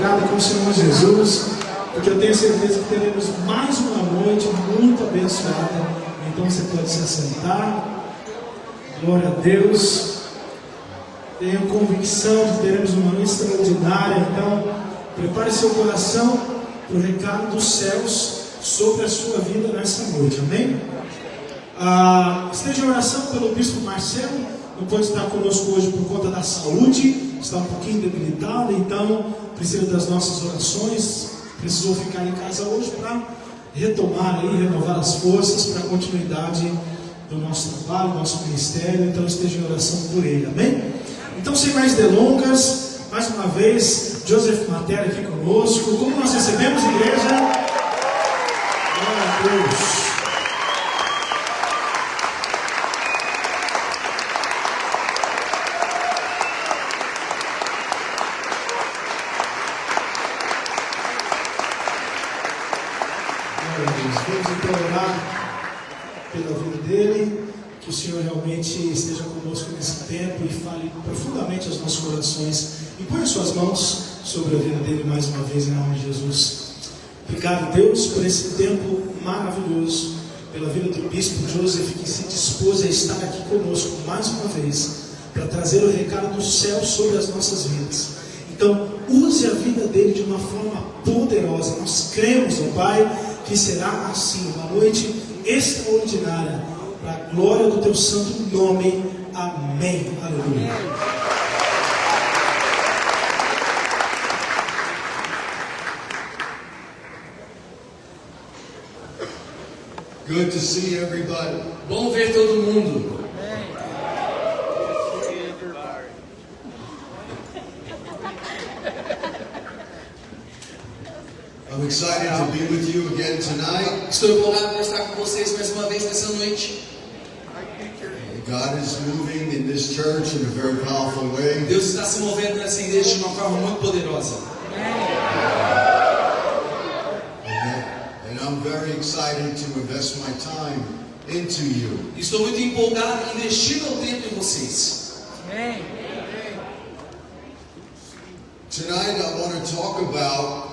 encontrada com o Senhor Jesus, porque eu tenho certeza que teremos mais uma noite muito abençoada. Então você pode se assentar. Glória a Deus. Tenho convicção de que teremos uma noite extraordinária. Então prepare seu coração para o recado dos céus sobre a sua vida nessa noite, amém? Esteja em oração pelo bispo Marcelo. Não pode estar conosco hoje por conta da saúde, está um pouquinho debilitado, então precisa das nossas orações. Precisou ficar em casa hoje para retomar aí, renovar as forças para a continuidade do nosso trabalho, do nosso ministério. Então esteja em oração por ele, amém? Então, sem mais delongas, mais uma vez, Joseph Matera aqui conosco. Como nós recebemos, igreja? Glória a Deus. Vamos então orar pela vida dele, que o Senhor realmente esteja conosco nesse tempo e fale profundamente aos nossos corações e ponha suas mãos sobre a vida dele mais uma vez, em nome de Jesus. Obrigado, Deus, por esse tempo maravilhoso, pela vida do bispo Joseph, que se dispôs a estar aqui conosco mais uma vez para trazer o recado do céu sobre as nossas vidas. Então, use a vida dele de uma forma poderosa. Nós cremos, ó Pai, que será assim, uma noite extraordinária, para a glória do teu santo nome. Amém. Aleluia. Good to see everybody. Bom ver todo mundo. I'm excited to be with you again tonight. Estou empolgado para estar com vocês mais uma vez nessa noite. God is moving in this church in a very powerful way. Deus está se movendo nessa igreja de uma forma muito poderosa. And I'm very excited to invest my time into you. Estou muito empolgado em investir meu tempo em vocês. Tonight I want to talk about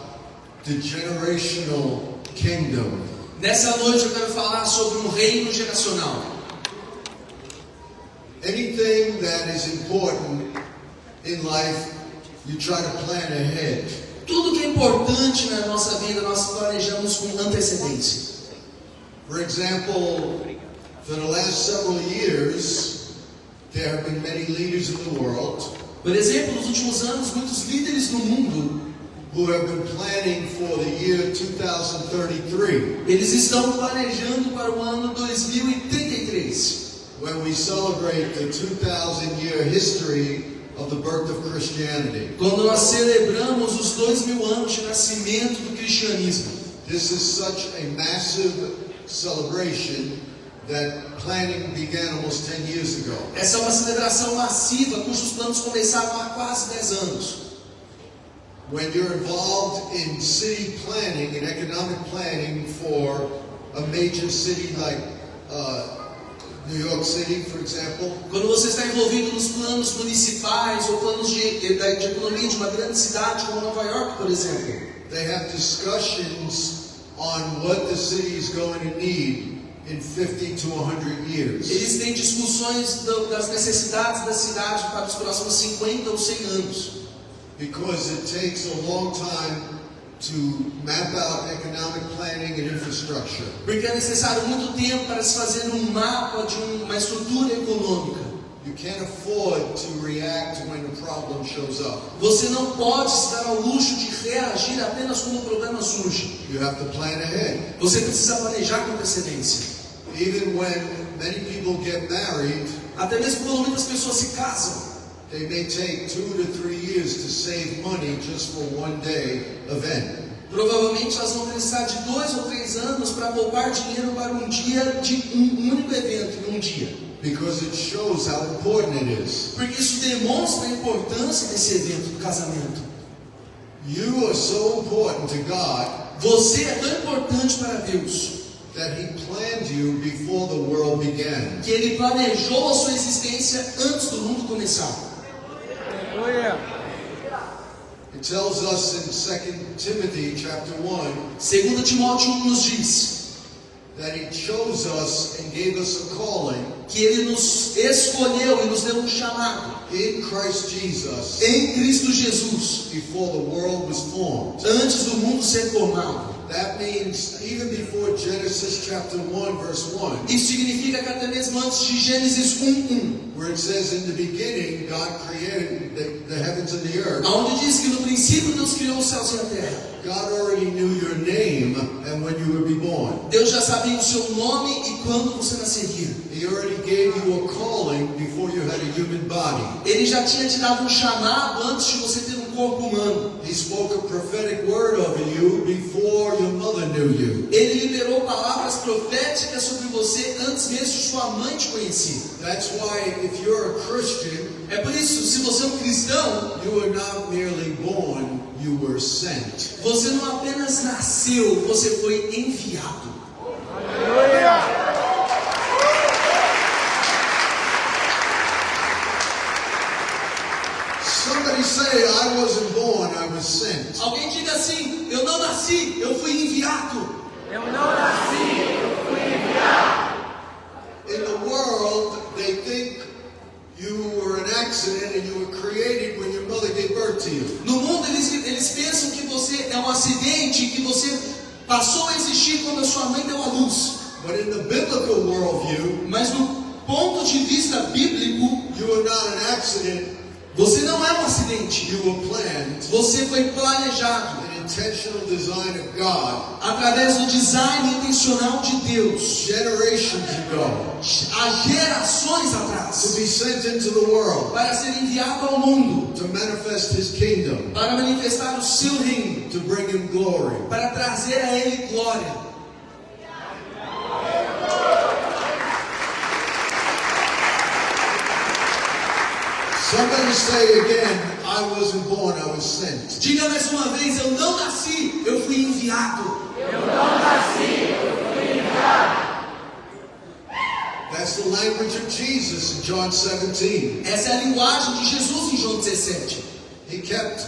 the generational kingdom. Nessa noite eu quero falar sobre um reino geracional. Anything that is important in life, you try to plan ahead. Tudo que é importante na nossa vida, nós planejamos com antecedência. For example, for the last several years, there have been many leaders in the world. Por exemplo, nos últimos anos, muitos líderes no mundo who have been planning for the year 2033. Eles estão planejando para o ano 2033. When we celebrate the 2000-year history of the birth of Christianity. Quando nós celebramos os 2000 anos de nascimento do cristianismo. This is such a massive celebration that planning began almost 10 years ago. Essa é uma celebração massiva cujos planos começaram há quase 10 anos. When you're involved in city planning and economic planning for a major city like New York City, for example. Quando você está envolvido nos planos municipais ou planos de economia de uma grande cidade como Nova York, por exemplo. They have discussions on what the city is going to need in 50 to 100 years. Eles têm discussões das necessidades da cidade para os próximos 50 ou 100 anos. Because it takes a long time to map out economic planning and infrastructure. Porque é necessário muito tempo para se fazer um mapa de uma estrutura econômica. You can't afford to react when a problem shows up. Você não pode se dar ao luxo de reagir apenas quando o problema surge. You have to plan ahead. Você precisa planejar com antecedência. Even when many people get married, até mesmo quando muitas pessoas se casam, they may take 2 to 3 years to save money just for one day event. Provavelmente elas vão precisar de 2 ou 3 anos para poupar dinheiro para um dia de um único evento, em um dia. Because it shows how important it is. Porque isso demonstra a importância desse evento do casamento. You are so important to God. Você é tão importante para Deus. That He planned you before the world began. Que Ele planejou a sua existência antes do mundo começar. It tells us in 2 Timothy chapter 1 2 Timóteo 1 nos diz that He chose us and gave us a calling que Ele nos escolheu e nos deu um chamado in Christ Jesus em Cristo Jesus, before the world was formed. antes do mundo ser formado. That means even before Genesis chapter 1 verse 1, Isso significa que até mesmo antes de Gênesis 1:1, where it says in the beginning God created the heavens and the earth, onde diz que no princípio Deus criou os céus e a terra. God already knew your name and when you would be born. Deus já sabia o seu nome e quando você nasceria. He already gave you a calling before you had a human body. Ele já tinha te dado um chamado antes de você ter um corpo humano. He spoke a prophetic word over you before your mother knew you. Ele liberou palavras proféticas sobre você antes mesmo de sua mãe te conhecer. That's why if you're a Christian, É por isso, se você é um cristão, you were not merely born, you were sent. você não apenas nasceu, você foi enviado. Somebody say, I wasn't born, I was sent. Alguém diga assim: eu não nasci, eu fui enviado. In the world, they think you were an accident and you were created when your mother gave birth to you. No mundo eles pensam que você é um acidente, que você passou a existir quando a sua mãe deu à luz. But in the biblical worldview, Mas no ponto de vista bíblico, you were not an accident, você não é um acidente. you were planned, Você foi planejado an intentional design of God, através do design intencional de Deus generations ago, há gerações to atrás, be sent into the world, para ser enviado ao mundo, to manifest His kingdom, para manifestar o seu reino, to bring Him glory. para trazer a Ele glória. Somebody say again, I wasn't born, I was sent. Diga mais uma vez: eu não nasci, eu fui enviado. That's the language of Jesus in John 17. Essa é a linguagem de Jesus em João 17. He kept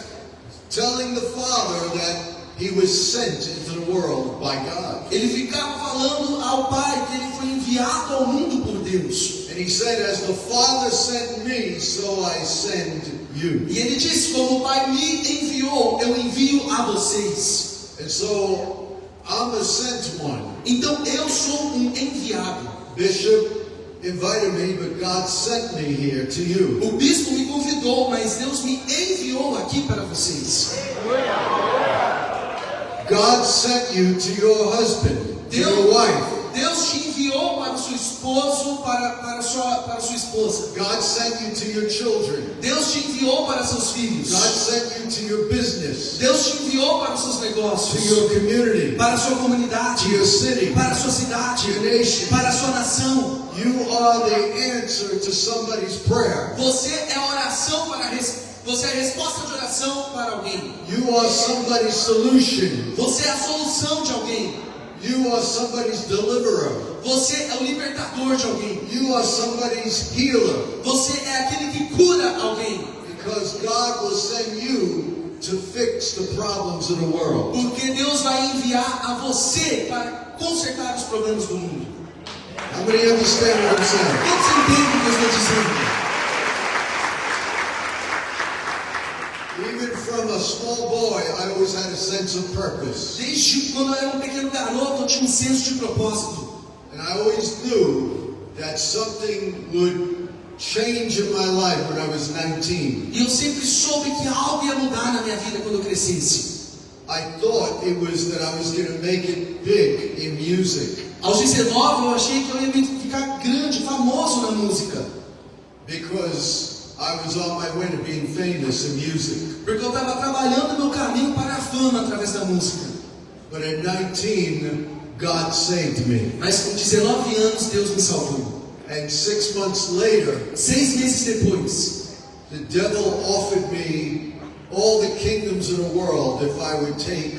telling the Father that He was sent into the world by God. Ele ficava falando ao Pai que ele foi enviado ao mundo por Deus. And He said, as the Father sent me, so I send you. E ele disse: como o Pai me enviou, eu envio a vocês. And so, I'm a sent one. Então eu sou um enviado. Bishop invited me, but God sent me here to you. O bispo me convidou, mas Deus me enviou aqui para vocês. God sent you to your husband, to your wife. Deus te enviou para o seu esposo, para sua esposa. God sent you to your children. Deus te enviou para seus filhos. God sent you to your business, Deus te enviou para os seus to negócios, your community, para a sua comunidade, to your city, para a sua to cidade, your nation. para a sua nação. You are the answer to somebody's prayer. Você é a oração você é a resposta de oração para alguém. You are somebody's solution. Você é a solução de alguém. You are somebody's deliverer. Você é o libertador de alguém. You are somebody's healer. Você é aquele que cura alguém. Because God will send you to fix the problems of the world. Porque Deus vai enviar a você para consertar os problemas do mundo. How many understand what I'm saying? Quantos entendem o que eu estou dizendo? Even from a small boy, I always had a sense of purpose. Desde quando eu era um pequeno garoto, eu tinha um senso de propósito. And I always knew that something would change in my life when I was 19. E eu sempre soube que algo ia mudar na minha vida quando eu crescesse. I thought it was that I was going to make it big in music. Aos 19 eu achei que eu ia ficar grande, famoso na música. Because I was on my way to being famous in music. Porque eu estava trabalhando meu caminho para a fama através da música. But at 19, God saved me. Mas com 19 anos Deus me salvou. And 6 months later, 6 meses depois, the devil offered me all the kingdoms of the world if I would take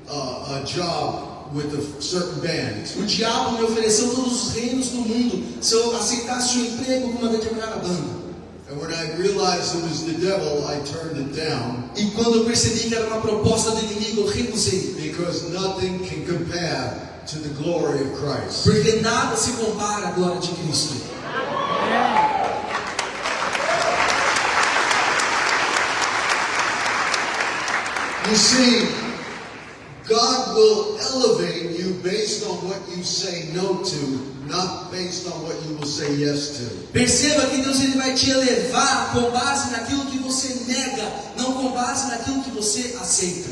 a job with a certain band. o diabo me ofereceu todos os reinos do mundo se eu aceitasse um emprego com uma determinada banda. And when I realized it was the devil, I turned it down. E quando eu percebi que era uma proposta do inimigo, eu recusei. Because nothing can compare to the glory of Christ. Porque nada se compara à glória de Cristo. You see, God will elevate you based on what you say no to, not based on what you will say yes to. Perceba que Deus ele vai te elevar com base naquilo que você nega, não com base naquilo que você aceita.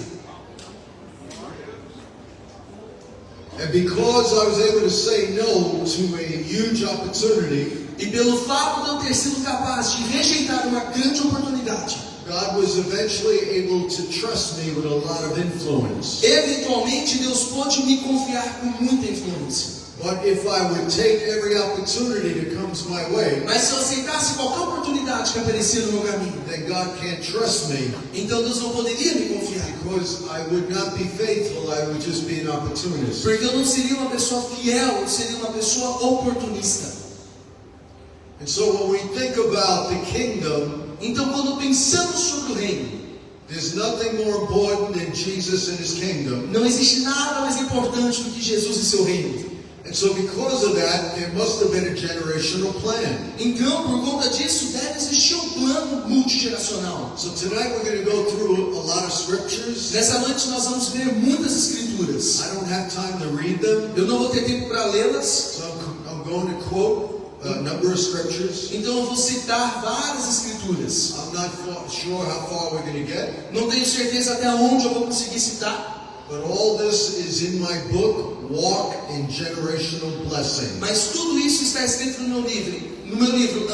And because I was able to say no to a huge opportunity, E pelo fato de eu ter sido capaz de rejeitar uma grande oportunidade, God was eventually able to trust me with a lot of influence. eventualmente Deus pôde me confiar com muita influência. But if I would take every opportunity that comes my way, Mas se eu aceitasse qualquer oportunidade que aparecia no meu caminho, then God can't trust me então Deus não poderia me confiar. because I would not be faithful, I would just be an opportunist. Porque eu não seria uma pessoa fiel, eu seria uma pessoa oportunista. And so when we think about the kingdom, Então quando pensamos sobre o reino, there's nothing more important than Jesus and his kingdom. não existe nada mais importante do que Jesus e seu reino. And so because of that, there must have been a generational plan. Então, por conta disso, deve existir um plano multigeracional. So tonight we're going to go through a lot of scriptures. Nessa noite nós vamos ver muitas escrituras. I don't have time to read them, Eu não vou ter tempo para lê-las, so I'm going to quote a number of scriptures. então eu vou citar várias escrituras. I'm not sure how far we're going to get, Não tenho certeza até onde eu vou conseguir citar, but all this is in my book, Walk in Generational Blessing. mas tudo isso está escrito no meu livro,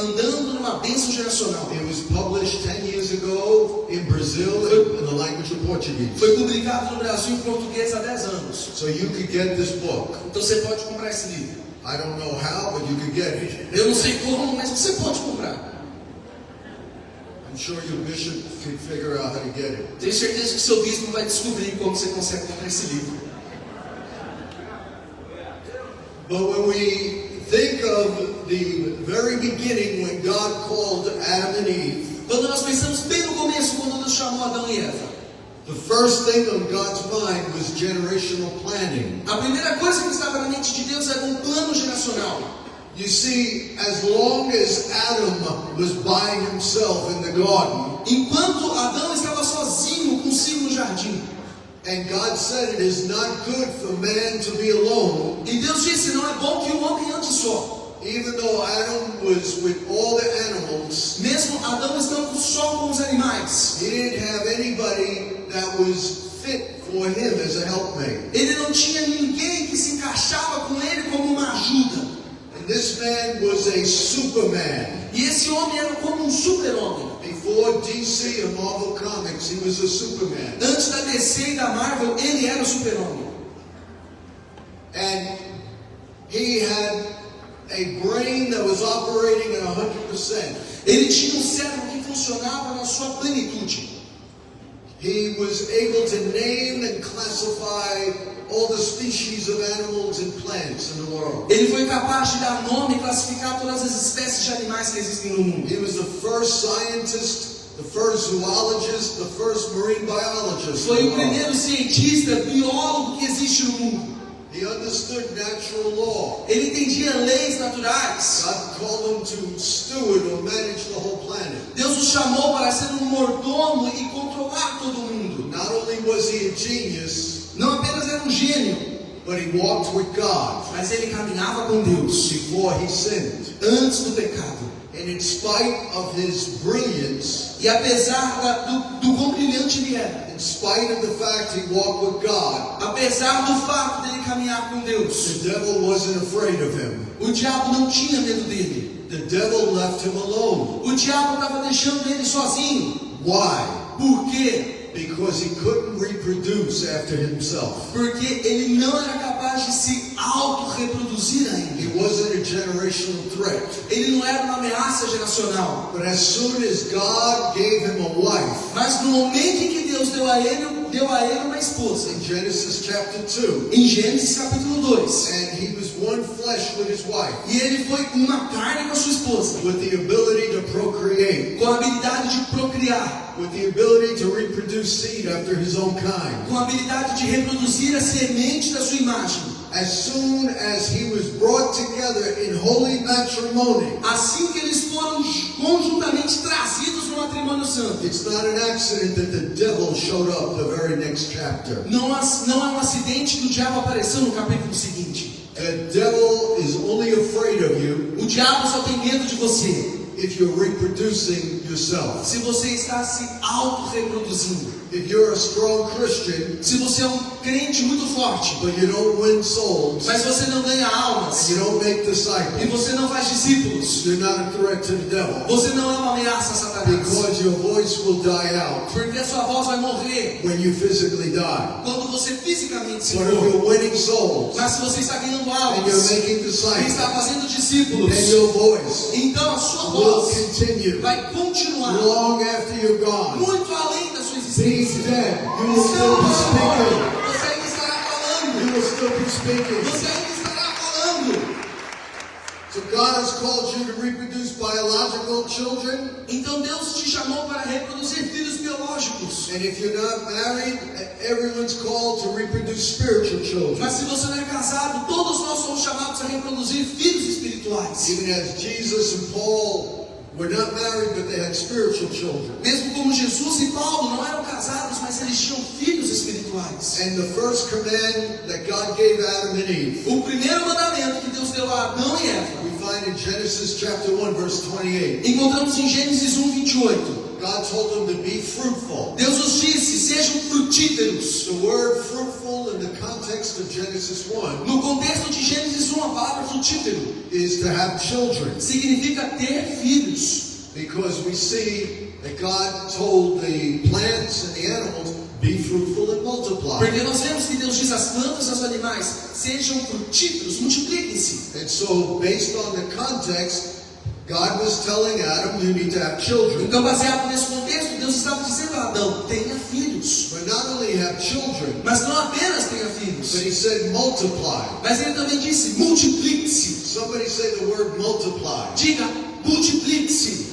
Andando numa Bênção Geracional. It was published 10 years ago in Brazil in the language of Portuguese. Foi publicado no Brasil em português há 10 anos. So you could get this book. Então você pode comprar esse livro. I don't know how, but you could get it. Eu não sei como, mas você pode comprar. I'm sure your bishop could figure out how to get it. Tenho certeza que seu bispo vai descobrir como você consegue comprar esse livro. But when we think of the very beginning when God called Adam and Eve, Quando nós pensamos bem no começo, quando Deus chamou Adão e Eva, the first thing on God's mind was generational planning. a primeira coisa que estava na mente de Deus era um plano geracional. You see, as long as Adam was by himself in the garden, Enquanto Adão estava sozinho consigo no jardim, and God said it is not good for man to be alone, e Deus disse, não é bom que o homem ande só. even though Adam was with all the animals, Mesmo Adão estando só com os animais, he didn't have anybody that was fit for him as a helpmate. ele não tinha ninguém que se encaixava com ele como uma ajuda. And this man was a Superman. E esse homem era como um super-homem. Before DC and Marvel Comics, he was a Superman. Antes da DC e da Marvel, ele era o super-homem. And he had a brain that was operating at 100%. Ele tinha um cérebro que funcionava na sua plenitude. He was able to name and classify all the species of animals and plants in the world. Ele foi capaz de dar nome e classificar todas as espécies de animais que existem no mundo. He was the first scientist, the first zoologist, the first marine biologist. Foi in o the world. primeiro cientista, biólogo que existe no mundo. He understood natural law. Ele entendia leis naturais. God called him to steward or manage the whole planet. Deus o chamou para ser um mordomo e controlar todo mundo. Not only was he a genius, Não apenas era um gênio, but he walked with God mas ele caminhava com Deus before he sinned. antes do pecado. And in spite of his brilliance, E apesar do quão brilhante ele era, in spite of the fact he walked with God, apesar do fato dele caminhar com Deus, the devil wasn't afraid of him. o diabo não tinha medo dele. The devil left him alone. O diabo estava deixando ele sozinho. Why? Por quê? Because he couldn't reproduce after himself. Porque ele não era capaz de se auto-reproduzir ainda. He wasn't a generational threat. Ele não era uma ameaça geracional. But as soon as God gave him a wife, Mas no momento em que Deus deu a ele uma esposa. in Genesis chapter 2, Em Gênesis capítulo 2. and he was one flesh with his wife, E ele foi uma carne com a sua esposa, with the ability to procreate, com a habilidade de procriar, with the ability to reproduce seed after his own kind. com a habilidade de reproduzir a semente da sua imagem. As soon as he was brought together in holy matrimony, Assim que eles foram conjuntamente trazidos no matrimônio santo, it's not an accident that the devil showed up the very next chapter. não é um acidente que o diabo apareceu no capítulo seguinte. The devil is only afraid of you O diabo só tem medo de você if you're reproducing yourself. se você está se auto-reproduzindo. If you're a strong Christian, Se você é um crente muito forte, but you don't win souls, mas você não ganha almas, you don't make e disciples, você não faz discípulos, you're not a threat to the devil. você não é uma ameaça a Satanás, Because your voice will die out porque a sua voz vai morrer when you physically die. quando você fisicamente se But if for. you're winning souls Mas se você está ganhando and almas you're making e disciples, está fazendo discípulos, then your voice então a sua will voz continue vai continuar long after you're gone. muito além da sua Being existência. dead, you will still be speaking. Você ainda estará You falando. will still be speaking. Você ainda estará falando. So God has called you to reproduce biological children. Então Deus te chamou para reproduzir filhos biológicos. And if you're not married, everyone's called to reproduce spiritual children. Mas se você não é casado, todos nós somos chamados a reproduzir filhos espirituais. Even as Jesus and Paul were not married, but they had spiritual children. Mesmo como Jesus e Paulo não eram casados, mas eles tinham filhos espirituais. And the first command that God gave Adam and Eve, O primeiro mandamento que Deus deu a Adão e Eva, we find in Genesis chapter 1, verse 28. encontramos em Gênesis 1:28. God told them to be fruitful. Deus os disse: sejam frutíferos. The word fruitful in the context of Genesis 1 No contexto de Gênesis 1, a palavra frutífero is to have children. significa ter filhos. Because we see that God told the plants and the animals, be fruitful and multiply. Porque nós vemos que Deus diz às plantas e aos animais: sejam frutíferos, multipliquem-se. And so, based on the context, God was telling Adam, you need to have children. Então, baseado nesse contexto, Deus estava dizendo a Adão: tenha filhos. But not only have children, Mas não apenas tenha but filhos, he said multiply. mas ele também disse: multiplique-se. Somebody say the word multiply. Diga: multiplique-se.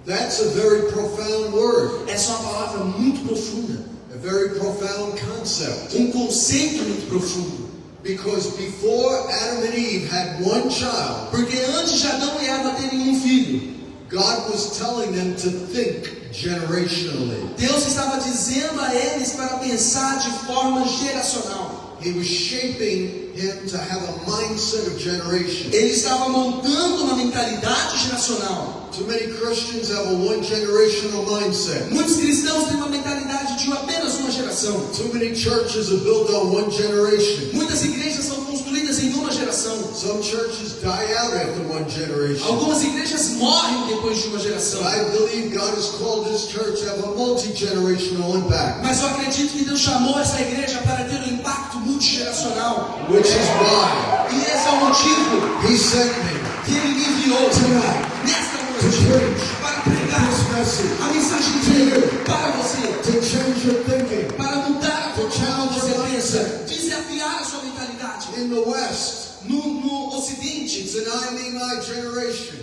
That's a very profound word, Essa é uma palavra muito profunda, a very profound concept. conceito muito profundo. Because before Adam and Eve had one child, Porque antes de Adão e Eva terem filho, God was telling them to think generationally. Deus estava dizendo a eles para pensar de forma geracional. He was shaping him to have a mindset of generation. Ele estava montando uma mentalidade geracional. Too many Christians have a one generational mindset. Muitos cristãos têm uma mentalidade de apenas uma geração. Too many churches are built on one generation. Muitas igrejas são construídas em uma geração. Some churches die out after one generation. Algumas igrejas morrem depois de uma geração. But I believe God has called this church to have a multi-generational impact. Mas eu acredito que Deus chamou essa igreja para ter um impacto multigeracional. Which is why E esse é o motivo He sent me que Ele me enviou tonight nesta to noite preach para pregar this message, a mensagem dele para você, to change your thinking. para mudar a forma como você pensa, desafiar a sua mentalidade. In the West, No Ocidente, it's an I, me, my generation.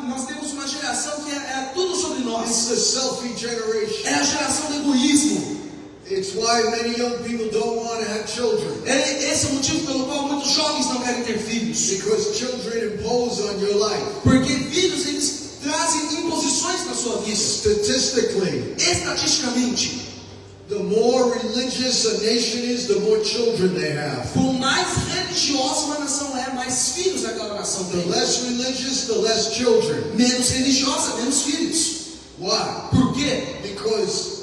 nós temos uma geração que é tudo sobre It's nós. the selfie generation. É a geração do egoísmo. It's why many young people don't want to have children. Esse é o motivo pelo qual muitos jovens não querem ter filhos. Because children impose on your life. Porque filhos, eles trazem imposições na sua vida. Statistically, Estatisticamente, the more religious a nation is, the more children they have. por mais religiosa uma nação é, mais filhos aquela nação The tem. less religious, the less children. Menos religiosa, menos filhos. Why? Por quê? Because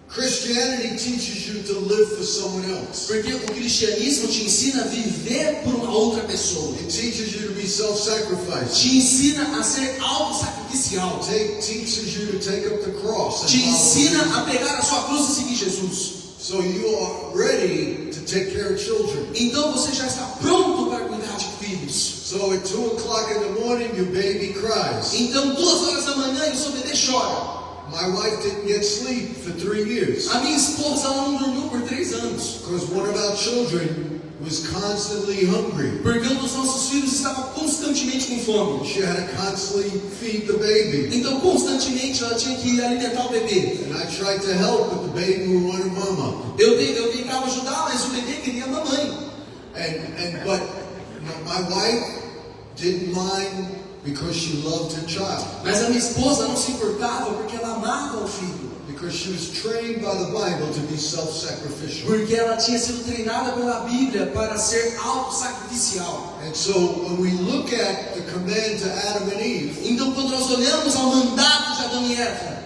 Christianity teaches you to live for someone else. Porque o cristianismo te ensina a viver por uma outra pessoa. It teaches you to be self-sacrificing. Te ensina a ser autossacrificial. Teaches you to take up the cross and Te follow ensina Jesus. a pegar a sua cruz e seguir Jesus. So you are ready to take care of children. Então você já está pronto para cuidar de filhos. So at 2 o'clock in the morning, your baby cries. Então 2 horas da manhã e o seu bebê chora. My wife didn't get sleep for 3 years A minha esposa ela não dormiu por 3 anos. because one of our children was constantly hungry. Porque um dos nossos filhos estava constantemente com fome. She had to constantly feed the baby. Então, constantemente, ela tinha que alimentar o bebê. And I tried to help, but the baby wanted mama. Eu tentava ajudar, mas o bebê queria a mamãe. But my wife didn't mind because she loved her child. Mas a minha esposa não se importava porque ela amava o filho. Because she was trained by the Bible to be self-sacrificial. Porque ela tinha sido treinada pela Bíblia para ser autossacrificial. And so when we look at the command to Adam and Eve, Então, quando nós olhamos ao mandato de Adão e Eva,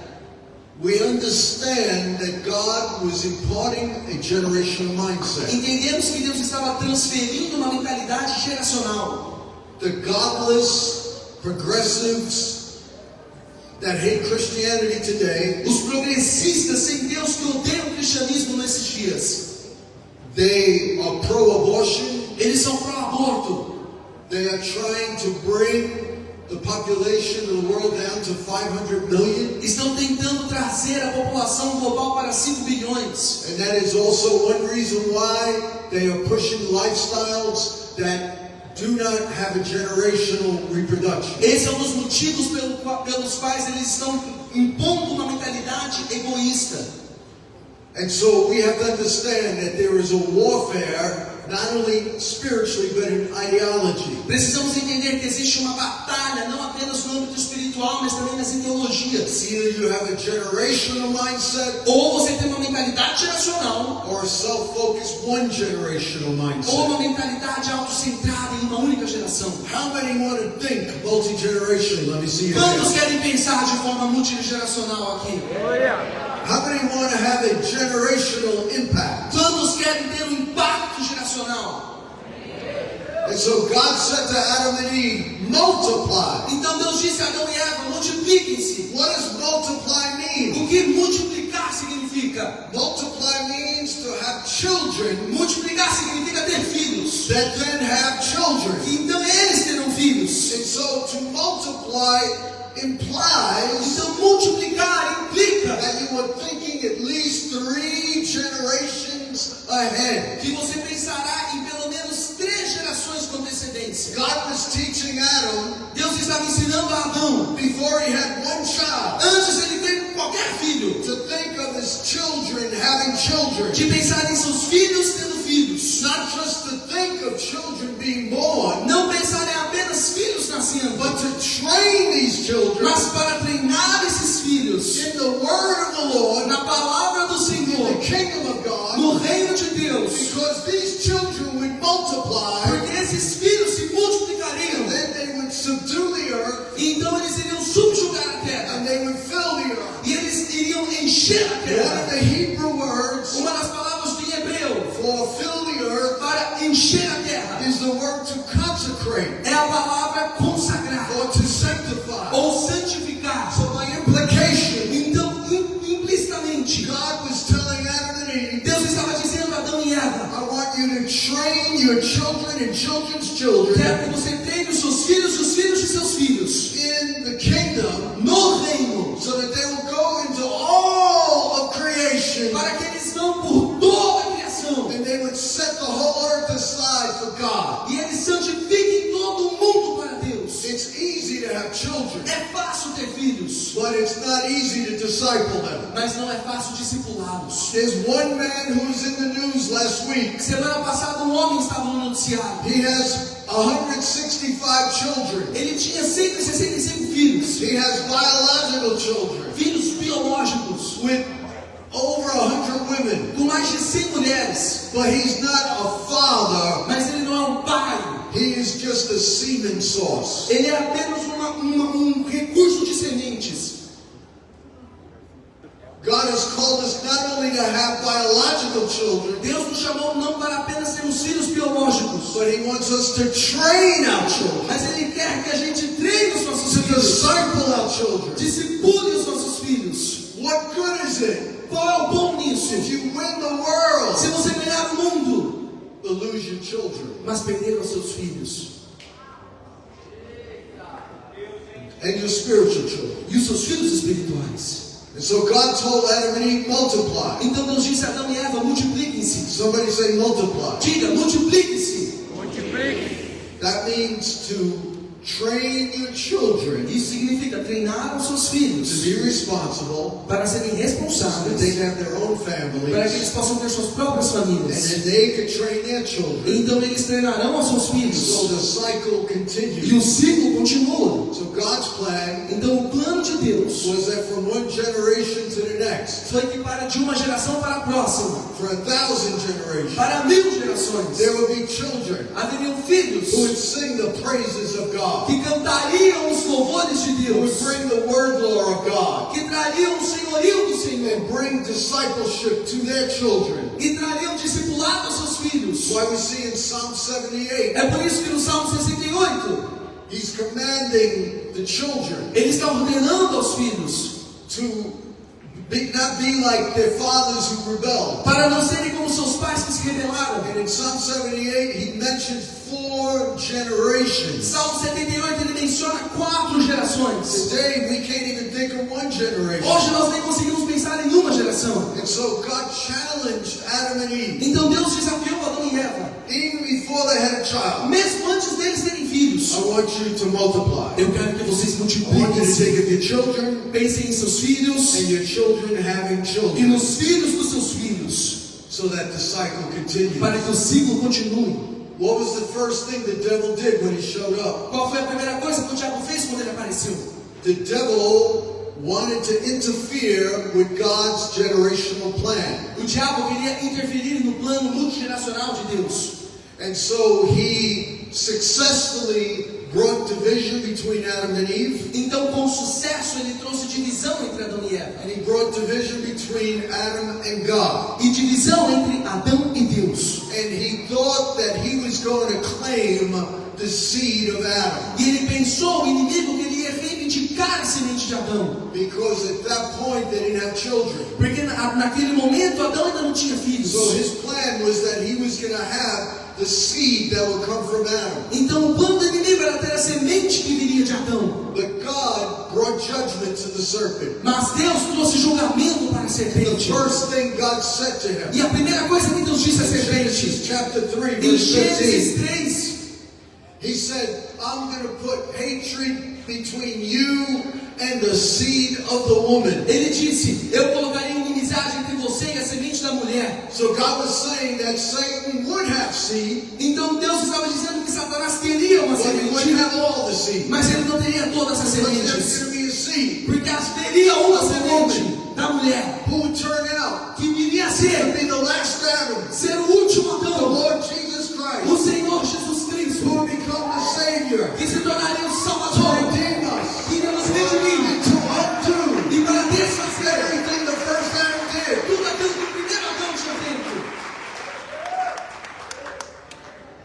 we understand that God was imparting a generational mindset. entendemos que Deus estava transferindo uma mentalidade geracional. The godless progressives that hate Christianity today, Os progressistas sem Deus que odeiam o cristianismo nesses dias, they are pro-abortion. eles são pró-aborto. They are trying to bring the population of the world down to 500 million. Estão tentando trazer a população global para 5 bilhões. And that is also one reason why they are pushing lifestyles that do not have a generational reproduction. Esse é um dos motivos pelos quais eles estão impondo uma mentalidade egoísta. And so we have to understand that there is a warfare, not only spiritually, but in ideology. Precisamos entender que existe uma batalha, não apenas no âmbito espiritual, mas também nas ideologias. Either you have a generational mindset Ou você tem uma mentalidade geracional, or a self-focused one generational ou mindset. uma mentalidade autocentrada em uma única geração. How many want to think multi-generational? Let me see your Quantos hands. querem pensar de forma multigeracional aqui? How many want to have a generational impact? Quantos querem ter um impacto geracional? And so God said to Adam and Eve, multiply. Então Deus disse a Adão e Eva, multipliquem-se. What does multiply mean? O que multiplicar significa? Multiply means to have children Multiplicar significa ter filhos. that then have children. Então eles terão filhos. And so to multiply implies Então multiplicar implica that you are thinking at least 3 generations ahead. que você pensará em pelo menos 3 gerações com antecedência. God was teaching Adam Deus estava ensinando a Adão, before he had one child, antes de ele ter qualquer filho, to think of his children having children. de pensar em seus filhos tendo filhos. Not just to think of children being born, Não pensar em apenas filhos nascendo, but to train these children mas para treinar esses filhos in the word of the Lord, na palavra do in Senhor, the kingdom of God, no reino de Deus, because these children would multiply, porque esses filhos se multiplicariam, and then they would subdue the earth, e então eles iriam subjugar a terra, and they would fill the earth. e eles iriam encher a One of terra. the Hebrew words Uma das palavras do hebreu for fill the earth para encher a terra is the word to consecrate é a palavra consagrar or to sanctify. ou santificar. So by implication, Então, implicitamente, God was telling Adam and Eve, Deus estava dizendo a Adão e Eva: I want you to train your children and children's children quero que você treine os seus filhos e os filhos de seus filhos in the kingdom no reino, so that they will go into all of creation para que eles vão por toda a criação and they would set the whole earth aside for God. e eles santifiquem todo o mundo para Deus. It's easy to have children, É fácil ter filhos, but it's not easy to disciple them. mas não é fácil discipulá-los. There's one man who was in the news last week. Semana passada um homem estava no noticiário. He has 165 children. Ele tinha 165 filhos, He has biological children filhos biológicos, with over 100 women. com mais de 100 mulheres. But he's not a father. Mas ele não é um pai, He is just a semen source. ele é apenas um recurso de sementes. God has called us not only to have biological children, Deus nos chamou não para apenas termos filhos biológicos, but He wants us to train our children, mas Ele quer que a gente treine os nossos to filhos, disciple our children. discipule os nossos filhos. What good is it Qual é o bom nisso? if you win the world Se você ganhar o mundo, but lose your children mas perder os seus filhos and your spiritual children? e os seus filhos espirituais? And so God told Adam and Eve, multiply. Então Deus disse a Adão e Eva: multipliquem-se. Somebody say multiply. Diga, multipliquem-se. That means to train your children Isso significa treinar os seus to filhos be responsible, para serem so that responsáveis, they can have their own para que families, eles possam ter suas próprias and famílias. then they can train their children. Então eles treinarão aos seus So filhos the cycle e o continues. ciclo continua. So God's plan Então o plano de Deus was that from one generation to the next, foi que para de uma geração para a próxima, for 1,000 generations, para 1000 gerações, there would be children haveriam filhos who would sing the praises of God, que cantariam os louvores de who would Deus, bring the word law of God, que trariam o senhorio do Senhor and bring discipleship to their children. e trariam discipulado aos seus filhos. That's why we see in Psalm 78, É por isso que no Salmo 68 he's commanding the children ele está ordenando aos filhos to not be like their fathers who rebelled. para não serem como seus pais que se rebelaram. And in Psalm 78, he mentions 4 generations. Salmo 78 ele menciona 4 gerações. Today, we can't even think of one generation. Hoje nós nem conseguimos pensar em uma geração. And so God challenged Adam and Eve, Então Deus desafiou Adão e Eva, even before they had a child. mesmo antes deles terem filhos. I want you to multiply. Eu quero que vocês I want you to multipliquem. think of your children Pensem em seus filhos and your children having e children, nos filhos dos seus filhos, so that the cycle continues. para que o ciclo continue. What was the first thing the devil did when he showed up? Qual foi a primeira coisa que o diabo fez quando ele apareceu? The devil wanted to interfere with God's generational plan. O diabo queria interferir no plano multigeracional de Deus. And so he successfully brought division between Adam and Eve. Então, com sucesso, ele trouxe divisão entre Adão e Eva. And he brought division between Adam and God. E divisão entre Adão e Deus. And he thought that he was going to claim the seed of Adam. E ele pensou, o inimigo, que ele ia reivindicar a semente de Adão. Because at that point they didn't have children. Porque naquele momento Adão ainda não tinha filhos. So his plan was that he was going to have the seed that would come from Adam. Então o plano do inimigo era ter a semente que viria de Adão. But God brought judgment to the serpent. Mas Deus trouxe julgamento para a The serpente. first thing God said to him, E a primeira coisa que Deus disse à Genesis serpente, chapter 3, em verse 15, Gênesis 3, he said, I'm going to put hatred between you and the seed of the woman. ele disse, eu colocarei inimizade entre você e a semente da mulher. So God was saying that Satan would have seed, Então Deus estava dizendo que Satanás teria uma but he wouldn't semente, have all the seed. mas ele não teria todas as But there's sementes. going to be a seed Porque teria uma semente da mulher who would turn out que viria a to ser be the last Adam, ser o último the Adão, Lord Jesus o Christ, Senhor Jesus who Cristo, would become the Savior que se tornaria o to Salvador, redeem us que iria nos redimir and to undo e para desfazer everything the first Adam did. tudo aquilo que o primeiro Adão tinha feito.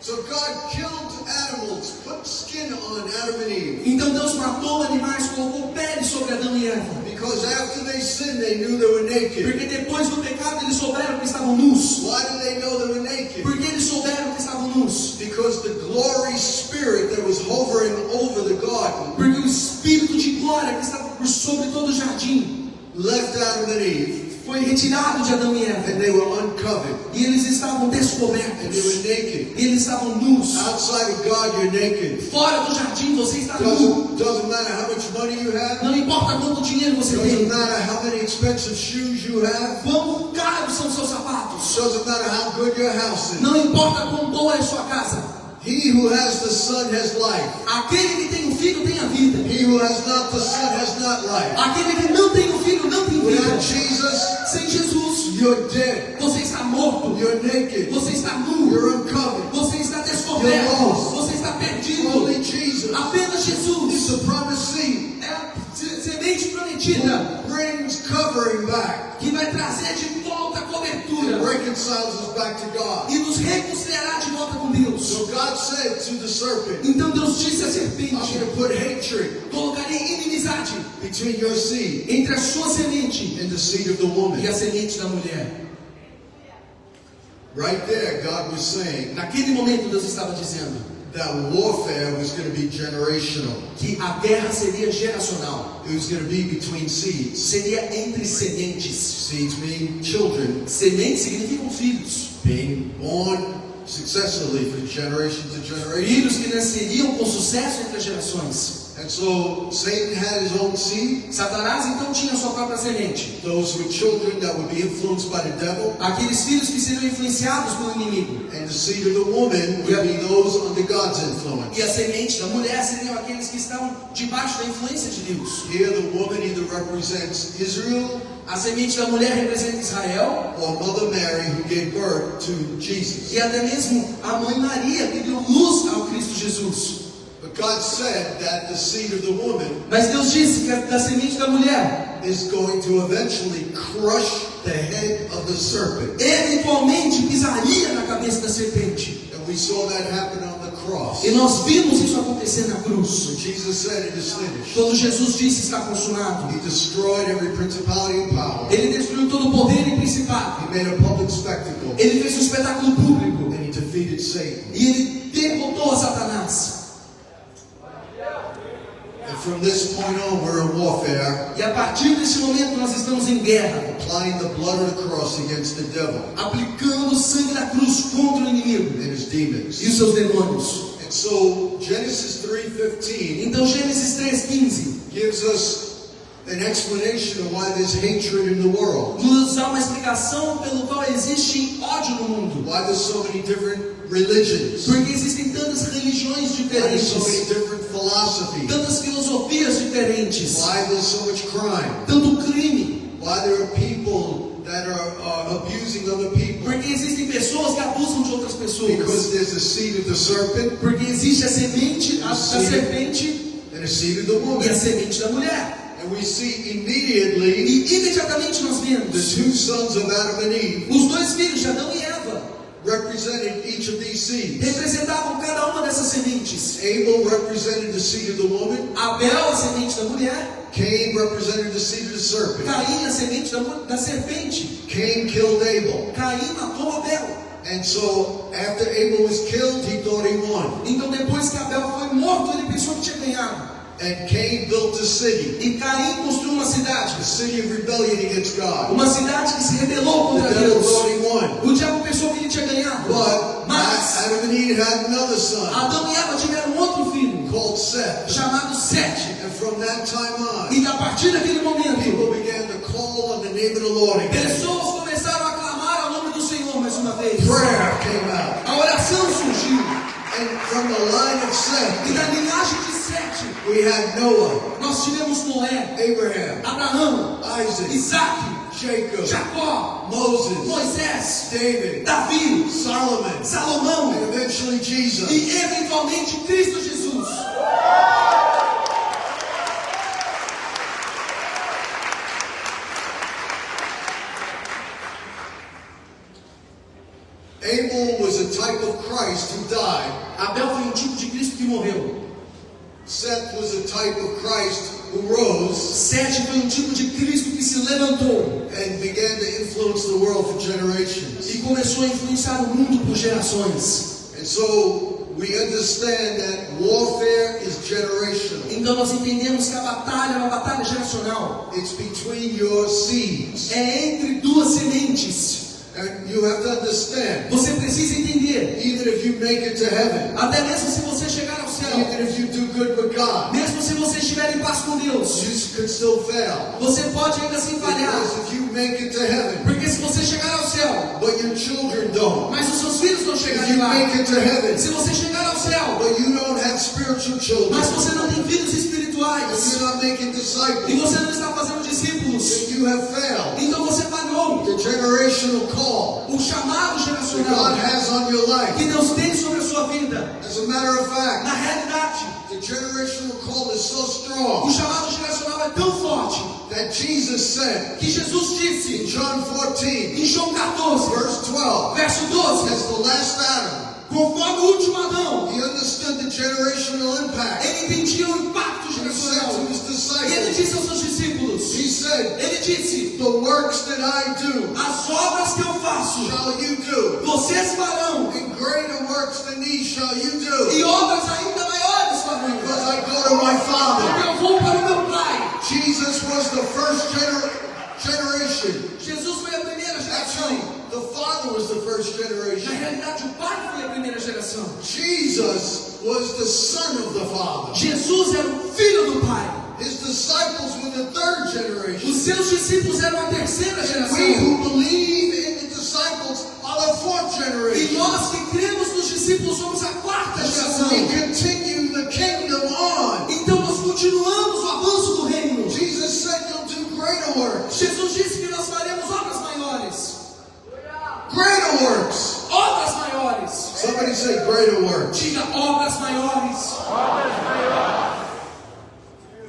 So God killed animals, put skin on Adam and Eve. Então Deus matou animais, colocou pele sobre Adão e Eva. Because after they sinned, they knew they were naked. Porque depois do pecado eles souberam que estavam nus. Why did they know they were naked? Porque eles souberam que estavam nus. Because the glory spirit that was hovering over the garden Porque o Espírito de glória que estava por sobre todo o jardim left Adam and Eve, foi retirado de Adão e Eva. and they were uncovered, E eles estavam and they were descobertos. naked. E eles estavam nus. Outside of God, you're naked. Fora do jardim você está nu. Doesn't matter how much money you have. Não importa quanto dinheiro você Doesn't tem. matter how many expensive shoes you have. Quão caros são seus sapatos. Doesn't matter how good your house is. Não importa quão boa é sua casa. He who has the Son has life. Aquele que tem o filho tem a vida. He who has not the Son has not life. Aquele que não tem o filho não tem Without vida. Jesus, Sem Jesus, you're dead. você está morto. You're naked. Você está nu. You're uncovered. Você está You're descoberto. lost. Você está perdido. Only Jesus Apenas is Jesus the promised seed é a semente prometida who brings covering back que vai trazer de volta a and cobertura reconciles us back to God. e nos reconciliará de volta com Deus. So God said to the serpent, Então Deus disse à I'm serpente: going to put hatred colocarei inimizade between your seed entre a sua semente and the seed of the e woman. a semente da mulher. Right there, God was saying, Naquele momento Deus estava dizendo: that warfare was going to be generational. que a guerra seria geracional. It was going to be between seeds. Seria entre sementes. Seeds mean children Sementes significam filhos. being born successively from generation to generation. Filhos que nasceriam com sucesso entre as gerações. And so Satan had his own seed. Satanás então tinha sua própria semente. Those were children that would be influenced by the devil. Aqueles filhos que seriam influenciados pelo inimigo. And the seed of the woman would be those under God's influence. E a semente da mulher seriam aqueles que estão debaixo da influência de Deus. Here the woman either represents Israel A semente da mulher representa Israel. or Mother Mary, who gave birth to Jesus. E até mesmo a mãe Maria, que deu luz ao Cristo Jesus. But God said that the seed of the woman Mas Deus disse que da semente da mulher, is going to eventually crush the head of the serpent. eventualmente pisaria na cabeça da serpente. And we saw that happen on the cross. E nós vimos isso acontecer na cruz. When Jesus said it is finished, Quando Jesus disse está consumado, He destroyed every principality and power. Ele destruiu todo o poder e principado. He made a public spectacle. Ele fez um espetáculo público. And He defeated Satan. E Ele derrotou a Satanás. And from this point on, we're in warfare, E a partir desse momento nós estamos em guerra, applying the blood of the cross against the devil aplicando o sangue da cruz contra o inimigo and his demons. e os seus demônios. And so Genesis 3:15 Então Gênesis 3:15 gives us an explanation of why there's hatred in the world. nos dá uma explicação pelo qual existe ódio no mundo. Why there's so many different religions. Porque existem tantas religiões Why there's so many diferentes, different philosophies. tantas filosofias diferentes, Why there's so much crime. tanto crime. Why there are people that are abusing other people. Porque existem pessoas que abusam de outras pessoas. Because there's a seed of the serpent Porque existe a semente da serpente and a seed of the e a woman. semente da mulher. And we see immediately E imediatamente nós the vemos two sons of Adam and Eve os dois filhos de Adão e Eva represented each of these seeds. representavam cada uma dessas sementes. Abel represented the seed of the woman. Abel, a semente da mulher. Cain represented the seed of the serpent. Caim, a semente da serpente. Cain killed Abel. Caim matou Abel. And so after Abel was killed, he thought he won. Então depois que Abel foi morto, ele pensou que tinha ganhado. And Cain built a city. E Caim construiu uma cidade. A city of rebellion against God. Uma cidade que se rebelou contra The devil Deus. thought he won. O diabo pensou que ele tinha ganhado. But Mas Adam and Eve had another son Adão e Eva tiveram outro filho, called Seth. chamado Sete. And from that time on, E a partir daquele momento, people began to call on the name of the Lord again. pessoas começaram a clamar ao nome do Senhor mais uma vez. Prayer came out. A oração surgiu. And from the line of E Seth, da linhagem de Sete, we had Noah, nós tivemos Noé, Abraham, Abraão, Isaac, Isaac, Jacob, Jacó, Moses, Moisés, David, Davi, Solomon, Salomão and eventually Jesus. e eventualmente Cristo Jesus. Abel was a type of Christ who died. Abel foi um tipo de Cristo que morreu. Seth was a type of Christ who rose Sete foi um tipo de Cristo que se levantou and began to influence the world for generations. e começou a influenciar o mundo por gerações. And so we understand that warfare is generational. Então nós entendemos que a batalha é uma batalha geracional. It's between your seeds. É entre duas sementes. And you have to understand, Você precisa entender. even if you make it to heaven, Até mesmo se você chegar ao céu, even if you do good with God, mesmo se você estiver em paz com Deus, you could still fail. você pode ainda assim falhar. Because if you make it to heaven, Porque se você chegar ao céu, but your children don't, mas os seus filhos não if chegarem you lá, make it to heaven, se você chegar ao céu, but you don't have spiritual children, mas você não tem filhos if espirituais, you're not making e disciples, você não está fazendo discípulos, then you have failed. então você falhou. The generational call O chamado that geracional God has on your life. que Deus tem sobre a sua vida, As a matter of fact, na realidade, the generational call is so o strong chamado geracional é tão forte that Jesus said que Jesus in disse John 14, em João 14, verse 12, verso 12, as the last Adam, conforme o último Adão. He understood the generational impact. Ele entendia o impacto He said geracional. to his E ele disciples, disse aos seus discípulos, he said, ele disse, the works that I do as obras que eu faço, shall you do. vocês farão, And greater works than these shall you do. e obras ainda maiores farão. Because I go to my Father. Porque eu vou para o meu Pai. Jesus was the first generation. Jesus foi a primeira Actually, geração. the Father was the first Na generation. realidade, o Pai foi a primeira geração. Jesus was the Son of the Father. Jesus era o filho do Pai. His disciples were the third generation. Os seus discípulos eram a terceira We geração. who believe in the disciples are the fourth E generation. nós que cremos nos discípulos somos a quarta So geração. we continue the kingdom on. Então nós continuamos o avanço do reino. Jesus said you'll do greater works. Jesus disse que nós faremos obras maiores. Greater works. Obras maiores. Somebody say greater works. Diga obras maiores.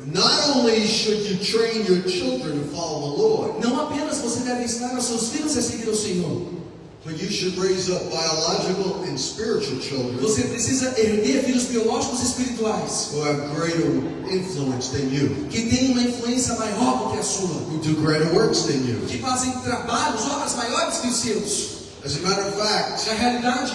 Not only should you train your children to follow the Lord, Não apenas você deve ensinar aos seus filhos a seguir o Senhor. but you should raise up biological and spiritual children Você precisa erguer filhos biológicos e espirituais. who have greater influence than you, Que têm uma influência maior do que a sua. who do greater works than you. Que fazem trabalhos, obras maiores que os seus. As a matter of fact, Na realidade,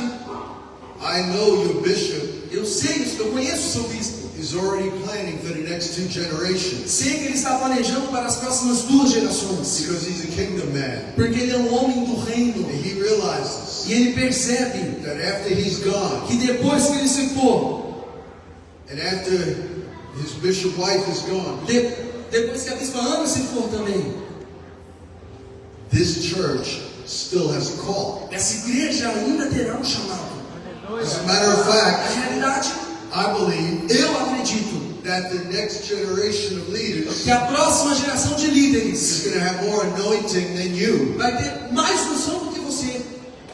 I know your bishop eu sei isso, eu conheço o seu bispo. is already planning for the next two generations Sei que ele está planejando para as próximas duas gerações. because he's a kingdom man. Porque ele é um homem do reino. And he realizes E ele percebe that after he's gone que depois que ele se for, and after his bishop wife is gone, depois que a bispa Ana se for também, this church still has a call. essa igreja ainda terá um chamado. As a matter of Na fact, realidade, I believe eu acredito that the next generation of leaders que a próxima geração de líderes is going to have more anointing than you. vai ter mais unção do que você,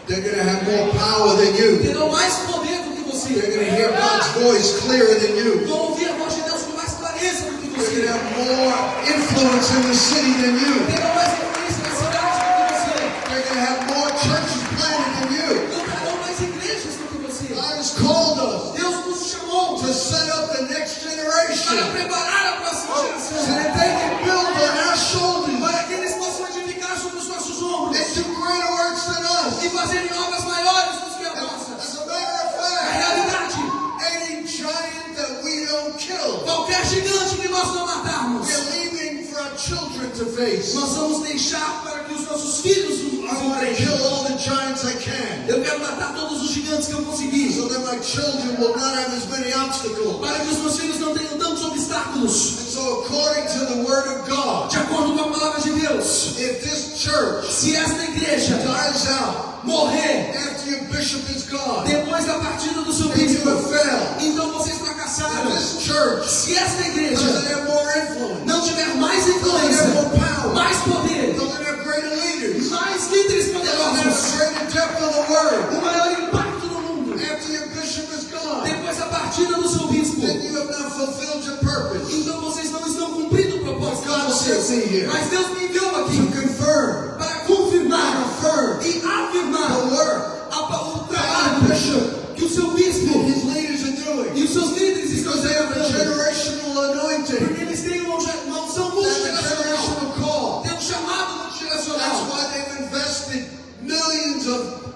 They're going to have more power than you. terão mais poder do que They're você, going to hear God's voice clearer than you. vão ouvir a voz de Deus com mais clareza do que They're going você, to have more influence in the city than you. terão mais influência na cidade do que você, They're going to have more churches planted than you. plantarão mais igrejas do que você. God has called us Deus nos chamou to set up the next para generation preparar a próxima so geração, that they can build on our shoulders para que eles possam edificar sobre os nossos ombros and do greater works than us. e fazerem obras maiores do que a nossa. As a matter of Na fact, realidade, any giant that we don't kill, qualquer gigante que nós não matarmos, we're leaving for our children to face. nós vamos deixar para que os nossos filhos os I want to enfrentem. kill all the giants I can, Eu quero matar todos os gigantes que eu conseguir, so that my children will not have as many obstacles. para que os meus filhos não tenham tantos obstáculos. And so according to the word of God, De acordo com a palavra de Deus, if this church se esta igreja dies out morrer after your bishop is gone, depois da partida do seu and you bispo, have failed, então vocês if fracassaram. this church Se esta doesn't igreja have more influence, não tiver mais doesn't have influência, more power, mais poder, doesn't have greater leaders, mais líderes doesn't have poderosos, greater depth of the word, o maior impacto no mundo, after your bishop is gone, depois da partida do seu bispo, then you have not fulfilled your purpose. então vocês não estão cumprindo o propósito de God sent me vocês. here Mas Deus me enviou to aqui confirm para confirmar Confirm e afirmar the work o that trabalho the bishop que o seu bispo and his leaders are doing, e os seus líderes estão because they have a fazendo. generational anointing, Porque eles têm uma unção they have a multigeracional, generational call. tem um chamado That's multigeracional. why they've invested millions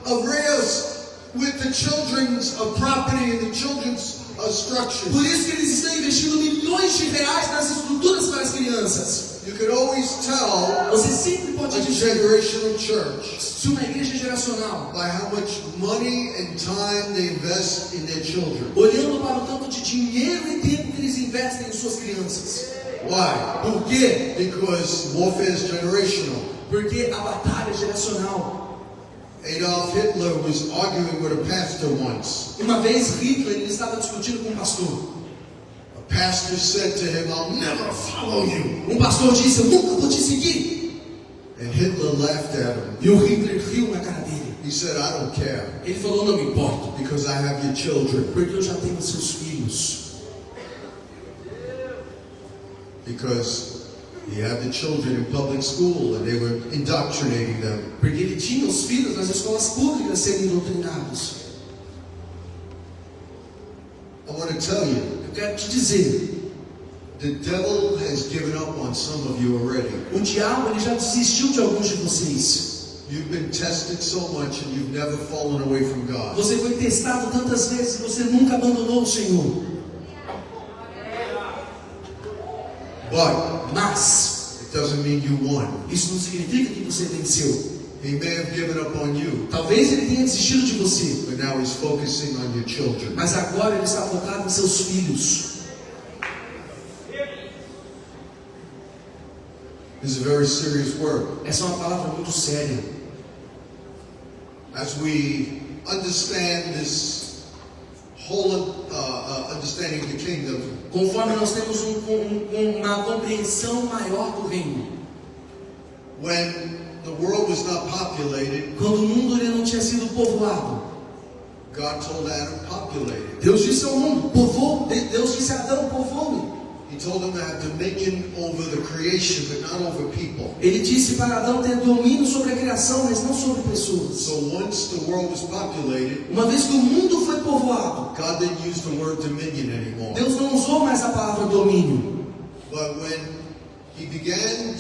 of reals with the children's property and the children's structures. Por isso que eles estão investindo milhões de reais nas estruturas para as crianças. You can always tell Você sempre a pode dizer generational church se uma igreja geracional, by how much money and time they invest in their children. olhando para o tanto de dinheiro e tempo que eles investem em suas crianças. Why? Por quê? Because warfare is generational. Porque a batalha é geracional. Adolf Hitler was arguing with a pastor once. Uma vez Hitler ele estava discutindo com um pastor. A pastor said to him, "I'll never follow you." Um pastor disse: eu nunca vou te seguir. And Hitler laughed at him. E o Hitler riu na cara dele. He said, "I don't care Ele falou: não me importo, because I have your children. porque eu já tenho seus filhos. Because he had the children in public school and they were indoctrinating them. Porque ele tinha os filhos nas escolas públicas sendo doutrinados. I want to tell you, Eu quero te dizer, the devil has given up on some of you already. o diabo ele já desistiu de alguns de vocês. You've been tested so much and you've never fallen away from God. Você foi testado tantas vezes e você nunca abandonou o Senhor. Mas It doesn't mean you won. isso não significa que você venceu. He may have given up on you, Talvez ele tenha desistido de você, but now he's focusing on your children. mas agora ele está focado em seus filhos. This is a very serious word. Essa é uma palavra muito séria. As we understand this whole understanding of the kingdom, Conforme nós temos uma compreensão maior do reino. when the world was not populated, Quando o mundo ele não tinha sido povoado, God told Adam, populate it. Deus disse ao mundo, povoa. Deus disse a Adão, povoe. He told him to have dominion over the creation, but not over people. Ele disse para Adão ter domínio sobre a criação, mas não sobre pessoas. So once the world was populated, Uma vez que o mundo foi povoado, God didn't use the word dominion anymore. Deus não usou mais a palavra domínio. But when he began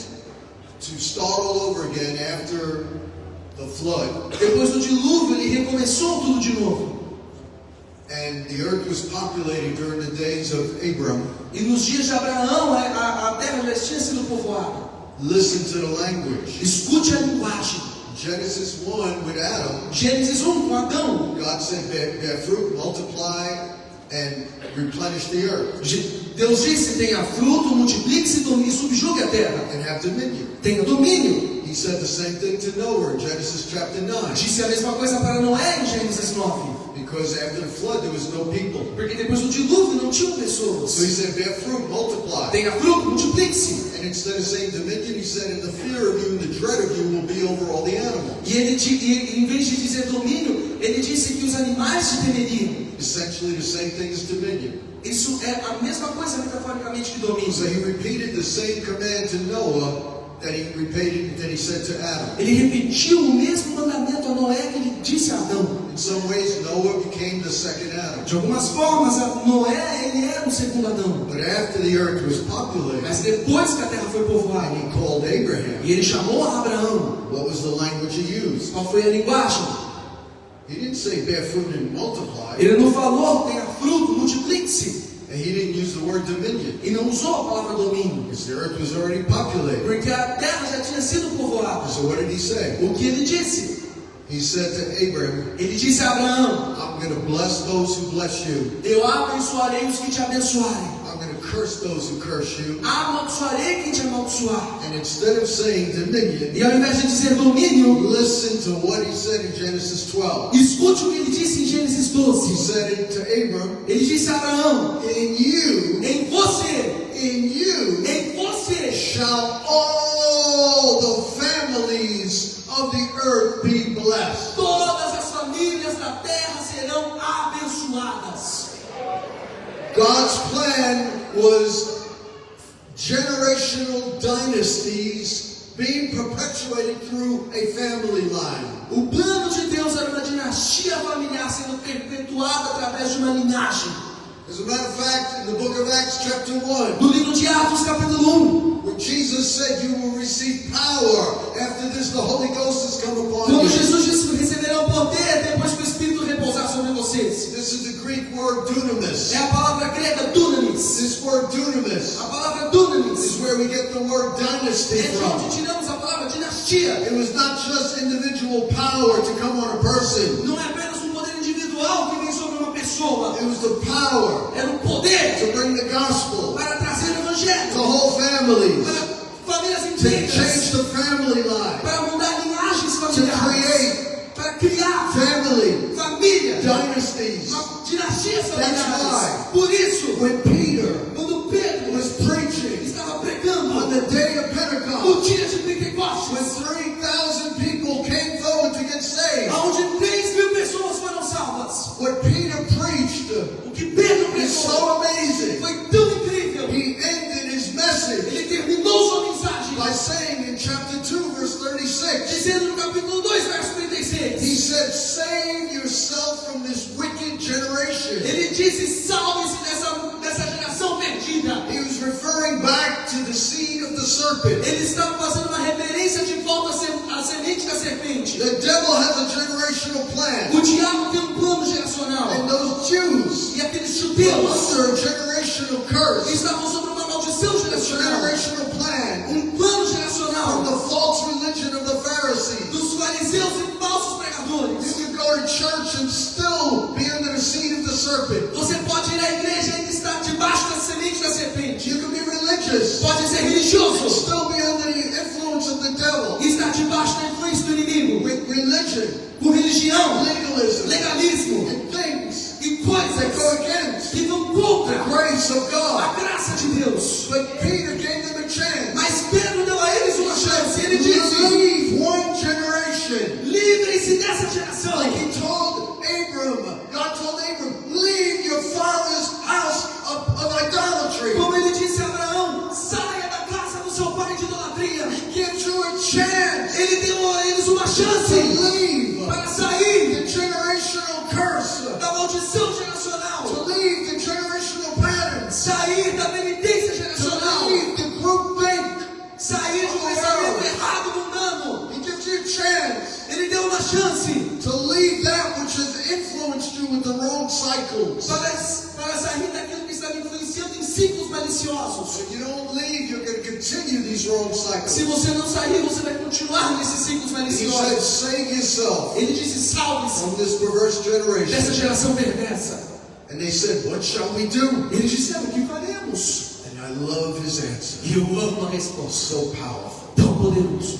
to start all over again after the flood, Depois do dilúvio, ele recomeçou tudo de novo. and the earth was populated during the days of Abram, E nos dias de Abraão, a terra já tinha sido povoada. listen to the language. Escute a linguagem. Genesis 1 with Adam, Gênesis 1 com Adão. God said, bear fruit, multiply, and replenish the earth, Deus disse, tenha fruto, multiplique-se e subjugue a terra. and have dominion. Tenha domínio. He said the same thing to Noah in Genesis chapter 9. Disse a mesma coisa para Noé em Gênesis 9. Because after the flood there was no people. Porque depois do dilúvio não tinham So he pessoas. said, bear fruit, multiply. Tenha fruto, multiplique-se. And instead of saying dominion, he said, and the fear of you and the dread of you will be over all the animals. E em vez de dizer domínio, ele disse que os animais te temeriam. Essentially the same thing as dominion. Isso é a mesma coisa metaforicamente que So domínio. he repeated the same command to Noah that he said to Adam. Ele repetiu o mesmo mandamento a Noé que ele disse a Adão. In some ways, Noah became the second Adam. De algumas formas, Noé ele era o segundo Adão. But after the earth was populated, Mas depois que a terra foi povoada, he called Abraham. e ele chamou a Abraão, What was the language he used? qual foi a linguagem? He didn't say bear fruit and multiply. Ele não falou, tenha fruto, multiplique-se. And he didn't use the word dominion. E não usou a palavra domínio. Because the earth was already populated. Porque a terra já tinha sido povoada. So what did he say? O que ele disse? He said to Abraham, Ele disse a Abraão, I'm going to bless those who bless you. eu abençoarei os que te abençoarem. I'm going to curse those who curse you. Amaldiçoarei quem te amaldiçoar. And instead of saying dominion, E ao invés de dizer domínio, listen to what he said in Genesis 12. escute o que ele disse em Gênesis He 12. said it to Abram, Ele disse a Abraão, in you em você shall all the families of the earth be blessed. todas as famílias da terra serão abençoadas. God's plan was generational dynasties being perpetuated through a family line. O plano de Deus era uma dinastia familiar sendo perpetuada através de uma linhagem. As a matter of fact, in the book of Acts chapter 1, No livro de Atos, capítulo 1, where Jesus said you will receive power after this, the Holy Ghost has come upon quando you. Jesus disse, receberão poder depois que o Espírito repousar sobre vocês. This is the Greek word dunamis. É a palavra grega dunamis. This word dunamis A palavra dunamis is where we get the word dynasty é de from. onde tiramos a palavra dinastia. It was not just individual power to come on a person. Não é apenas um poder individual que vem sobre uma pessoa. It was the power Era o poder to bring the gospel para trazer o to evangelho whole families, para famílias to inteiras, change the family line, para mudar linhagens to familiares, create para criar family família, dynasties. dinastias familiares. why. Por isso, When Peter quando Pedro was preaching estava pregando on the day of no Pentecost, dia de when Pentecostes, 3,000 people came forward to get saved, onde 3.000 pessoas foram salvas, what Peter preached o que Pedro is pregou so amazing. foi tão incrível. He ended his message Ele terminou sua mensagem by saying in chapter 2, verse 36, dizendo no capítulo 2, verso 36, 16. He said, save yourself from this wicked generation. Ele disse, salve-se dessa geração perdida. He was referring back to the seed of the serpent. Ele estava fazendo uma referência de volta à semente da serpente. The devil has a generational plan. O diabo tem um plano geracional. And those Jews E aqueles were judeus under a generational curse. estavam sob uma maldição A geracional. generational plan Plano from geracional the false religion of the Pharisees. dos fariseus e falsos You pregadores. can go to church and still be under the seed of the serpent. Você pode ir à igreja e ainda estar debaixo da semente da serpente. You can be religious Pode ser and religioso still be under the influence of the devil. e estar debaixo da influência do inimigo. With religion, Com religião, legalism, legalismo and things e that coisas go against que vão the contra grace of a God. graça de Deus. But Peter gave them a chance. Mas Pedro deu a eles uma chance. Ele disse, Leave one generation. livrem-se dessa geração. Like he told Abram, God told Abram, leave your father's house of idolatry. Como ele disse a Abraão, saia da casa do seu pai de idolatria. He gives you a chance Ele deu a eles uma to chance leave para sair the generational curse, da maldição to geracional, leave the generational patterns, sair da penitência to geracional, leave the groupthink. sair de um pensamento errado mundano. He gives you a chance Ele deu uma chance to leave that which has influenced you with the wrong cycles. para sair daquilo que estava influenciando em ciclos maliciosos. If you don't leave, you're going to continue these wrong cycles. Se você não sair, você vai continuar nesses ciclos He said, maliciosos. save yourself Ele disse, salve-se from this perverse dessa generation. geração perversa. And they said, what shall we do? Eles disseram, o que faremos? And I love his answer. E eu amo a resposta. So powerful. Tão poderoso.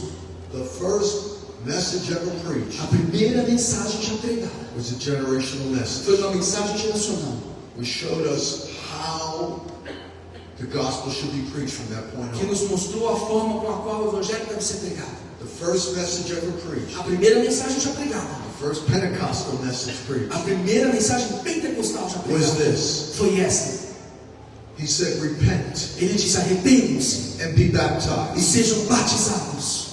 The first message ever preached A primeira mensagem já pregada was a generational message. foi uma mensagem geracional. Which showed us how the gospel should be preached from that point Que on. nos mostrou a forma com a qual o evangelho deve ser pregado. The first message ever preached, A primeira mensagem já pregada. the first Pentecostal message preached, A primeira mensagem pentecostal já was pregada. this. Foi essa. He said, repent Ele disse, arrependam-se and be e baptized. sejam batizados.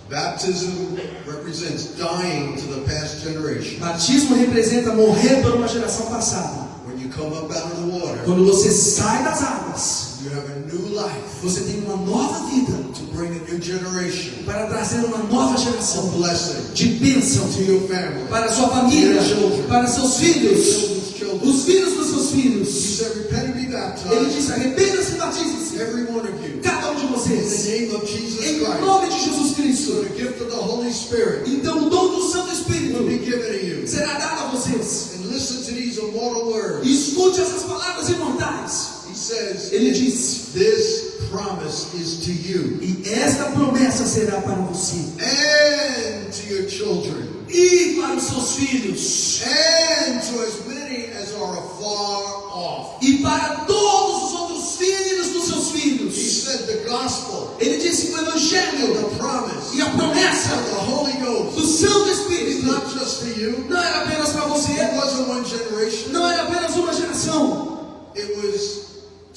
Baptism represents dying to the past generation. Batismo representa morrer por uma geração passada. When you come up out of the water, Quando você sai das águas, you have a new life você tem uma nova vida to bring a new generation para trazer uma nova of geração blessing de bênção to your family, para a sua família, para seus filhos, children's children. os filhos dos seus He filhos. said, repent and be Ele baptized, disse, arrependa-se e batize-se. every one of you, Cada um de in the vocês. name of Jesus Em Christ. nome de Jesus So Cristo. the gift of the Holy Spirit Então o dom do Santo will Espírito be given to you. será dado a vocês. And listen to these immortal words. E escute essas palavras imortais. He says, Ele disse, this promise is to you e esta promessa será para você and to your children e para os seus filhos and to as many as are afar off. e para todos os outros filhos dos seus He filhos. said the gospel Ele disse que o and evangelho the promise e a promessa of the Holy do Ghost Santo is Espírito not just for you. não era apenas para você, It wasn't one generation. não era apenas uma geração, It was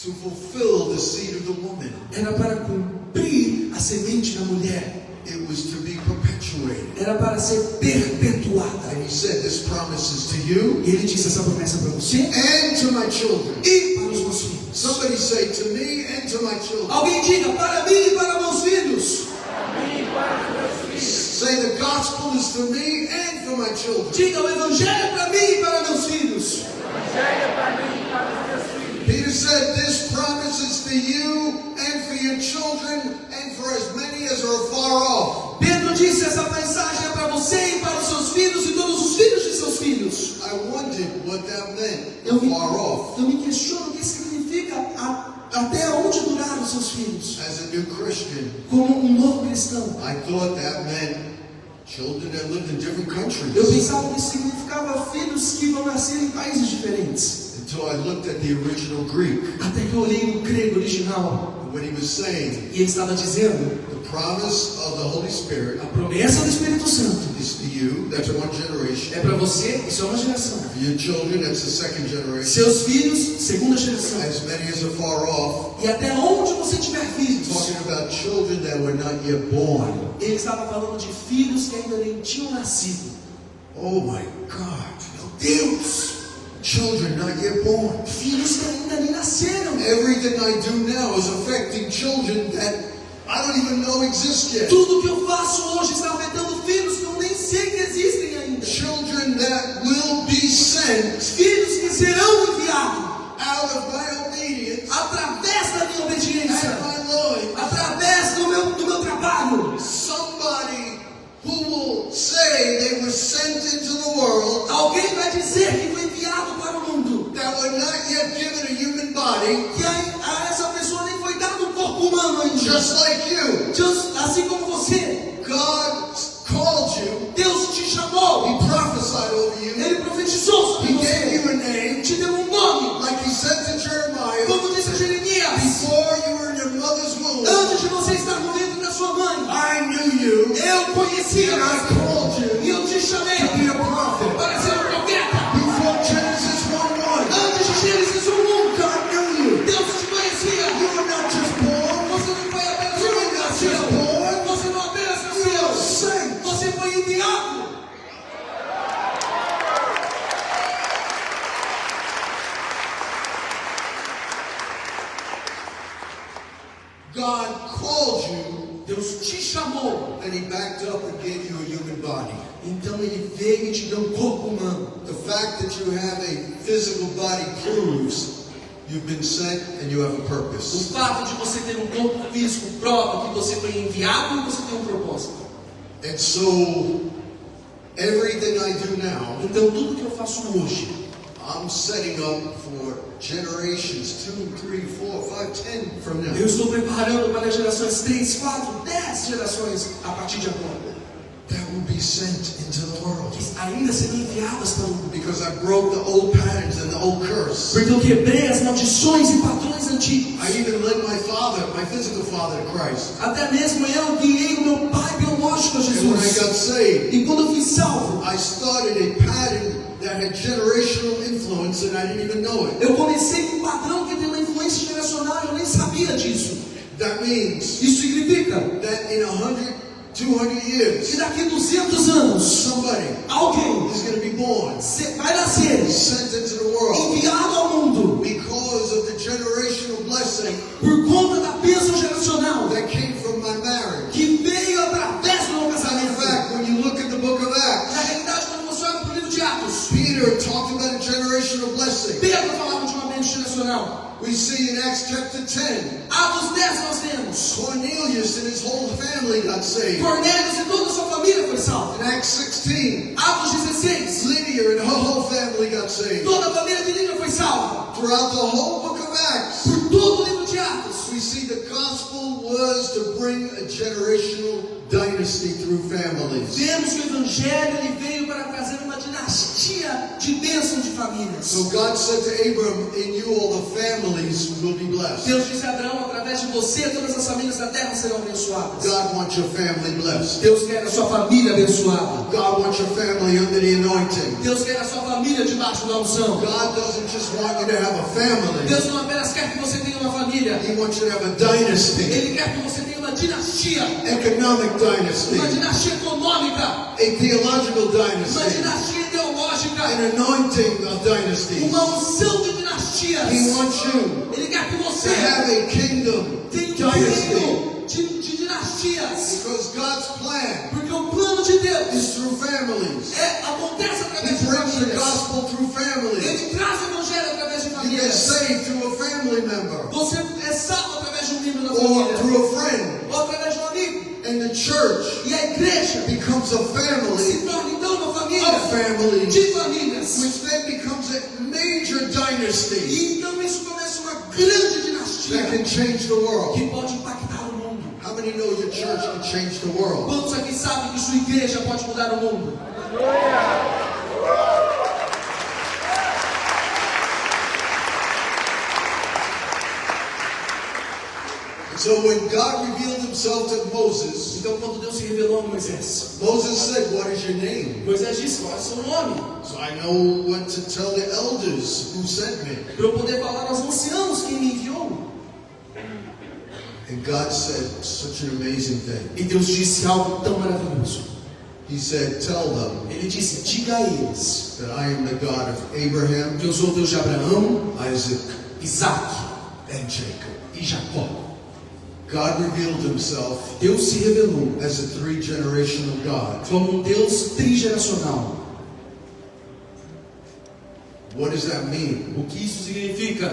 to fulfill the seed of the woman. era para cumprir a semente da mulher, It was to be perpetuated. era para ser perpetuada. And he said, this promise is to you E ele disse essa promessa para você and to my children. e para os meus filhos. Somebody say, to me and to my children. Alguém diga, para mim e para meus filhos. Say the gospel is for me and for my children. Diga, o evangelho é para mim e para meus filhos. Peter said, this promise is for you and for your children and for as many as are far off. Pedro disse, essa mensagem é para você e para os seus filhos e todos os filhos de seus filhos. I wondered what that meant, Eu me, far off. eu me questiono o que significa até onde duraram os seus filhos. As a new Christian, Como um novo cristão. I thought that meant children that lived in different Eu countries. pensava que significava filhos que vão nascer em países diferentes. Until I looked at the original Greek. Até que eu olhei no grego original. And what he was saying, E ele estava dizendo, the promise of the Holy Spirit a promessa do Espírito Santo is to you, that's one generation. é para você, isso é uma geração. For your children, that's the second generation. Seus filhos, segunda geração. As many as are far off. E até onde você tiver filhos. Talking about children that were not yet born. Ele estava falando de filhos que ainda nem tinham nascido. Oh my God. Meu Deus! Children not yet born. Filhos que ainda nem nasceram. Everything I do now is affecting children that I don't even know exist yet. Tudo que eu faço hoje está afetando filhos que eu nem sei que existem ainda. Children that will be sent Filhos que serão enviados out of my obedience através da minha obediência, and my loins. através do meu trabalho. Somebody who will say they were sent into the world Alguém vai dizer que foi enviado para o mundo, that were not yet given a human body, que a essa pessoa nem foi dado um corpo humano ainda. just like you. Assim como você, God called you. Deus te chamou, He prophesied over you. Ele profetizou sobre He gave você, you a name, te deu um nome, like He said to Jeremiah, como disse a Jeremias, before you were in your mother's womb. antes de você estar no ventre da sua mãe, I knew you, eu conhecia and I você, called e you eu te chamei to be a prophet. para ser um profeta. Before Genesis 1:1, Antes de Gênesis 1:1, God knew you. Deus te conhecia. You were not just born, Você não foi apenas you were not just nasceu. born, Você não apenas you were nasceu. sent. Você foi enviado. God called you, Deus te chamou. and He backed up and gave you a human body. Então Ele veio e te deu um corpo humano. The fact that you have a physical body proves you've been sent and you have a O purpose. fato de você ter um corpo físico prova que você foi enviado e você tem um propósito. And so, everything I do now, Então tudo que eu faço hoje, I'm setting up for generations 2, 3, 4, 5, 10 from now. eu estou preparando para gerações 3, 4, 10 gerações a partir de agora, That will be sent into the world. que ainda serão enviadas para o mundo. Because I broke the old patterns and the old curse. Porque eu quebrei as maldições e padrões antigos. I even led my father, my physical father, to Christ. Até mesmo eu guiei o meu pai biológico a And when I Jesus. got saved, E quando eu fui salvo, I started a pattern that had generational influence and I didn't even know it. eu comecei com um padrão que tem uma influência geracional e eu nem sabia disso. That means Isso significa that in 100, 200 que years, daqui a 200 anos, somebody alguém is going to be born, vai nascer, sent into the world enviado ao mundo, because of the generational blessing por conta da bênção geracional that came from my marriage. que veio através do meu And in casamento. fact, when you look at the book of Na Acts, realidade, quando você olha para o livro de Atos, Peter talked about a generational blessing. Pedro falava de uma bênção geracional. We see in Acts chapter 10, Atos 10 nós temos Cornelius and his whole family got saved. Cornélio e toda a sua família foi salva. In Acts 16, Atos 16, Lydia and her whole family got saved. toda a família de Lídia foi salva. Throughout the whole book of Acts, Por todo o livro de Atos, we see the gospel was to bring a generational dynasty through families. vemos que o Evangelho ele veio para trazer uma dinastia de bênção de famílias. So God said to Abram, in you all the families will be blessed. Deus disse a Abraão, através de você, todas as famílias da terra serão abençoadas. God wants your family blessed. Deus quer a sua família abençoada. God wants your family under the anointing. Deus quer a sua família debaixo da unção. God doesn't just want you to have a family. Deus não apenas quer que você tenha uma família, He wants you to have a dynasty, Ele quer que você tenha uma dinastia. economic dynasty, Uma dinastia econômica, a theological uma dynasty, dinastia ideológica, an anointing of dynasties. uma unção de dinastias. He wants you Ele quer que to você have a kingdom tenha um dynasty. reino de dinastias. Because God's plan Porque o plano de Deus is through families. acontece através He de brings the famílias. gospel through families. Ele traz o evangelho através de You get famílias. saved through a family member Você é salvo através de um membro da or família, through a friend. ou através de um amigo. And the church E a igreja becomes a se family torna então uma of família families, de famílias. which then becomes a major dynasty E então isso começa uma grande that dinastia can change the world. que pode impactar o mundo. How many know your church can change the world? Quantos aqui sabem que sua igreja pode mudar o mundo? And so when God revealed himself to Moses, Então quando Deus se revelou a Moisés, Moses said, "What is your name?" Moisés disse, qual é o seu nome? So I know what to tell the elders who sent me. Para eu poder falar aos anciãos quem me enviou. And God said such an amazing thing. E Deus disse algo tão maravilhoso. He said, tell them Ele disse, diga a eles that I am the God of Abraham, que eu sou o Deus de Abraão, Isaac, Isaac and Jacob. e Jacó. God revealed himself Deus se revelou as a three-generational God. como Deus trigeracional. What does that mean? O que isso significa?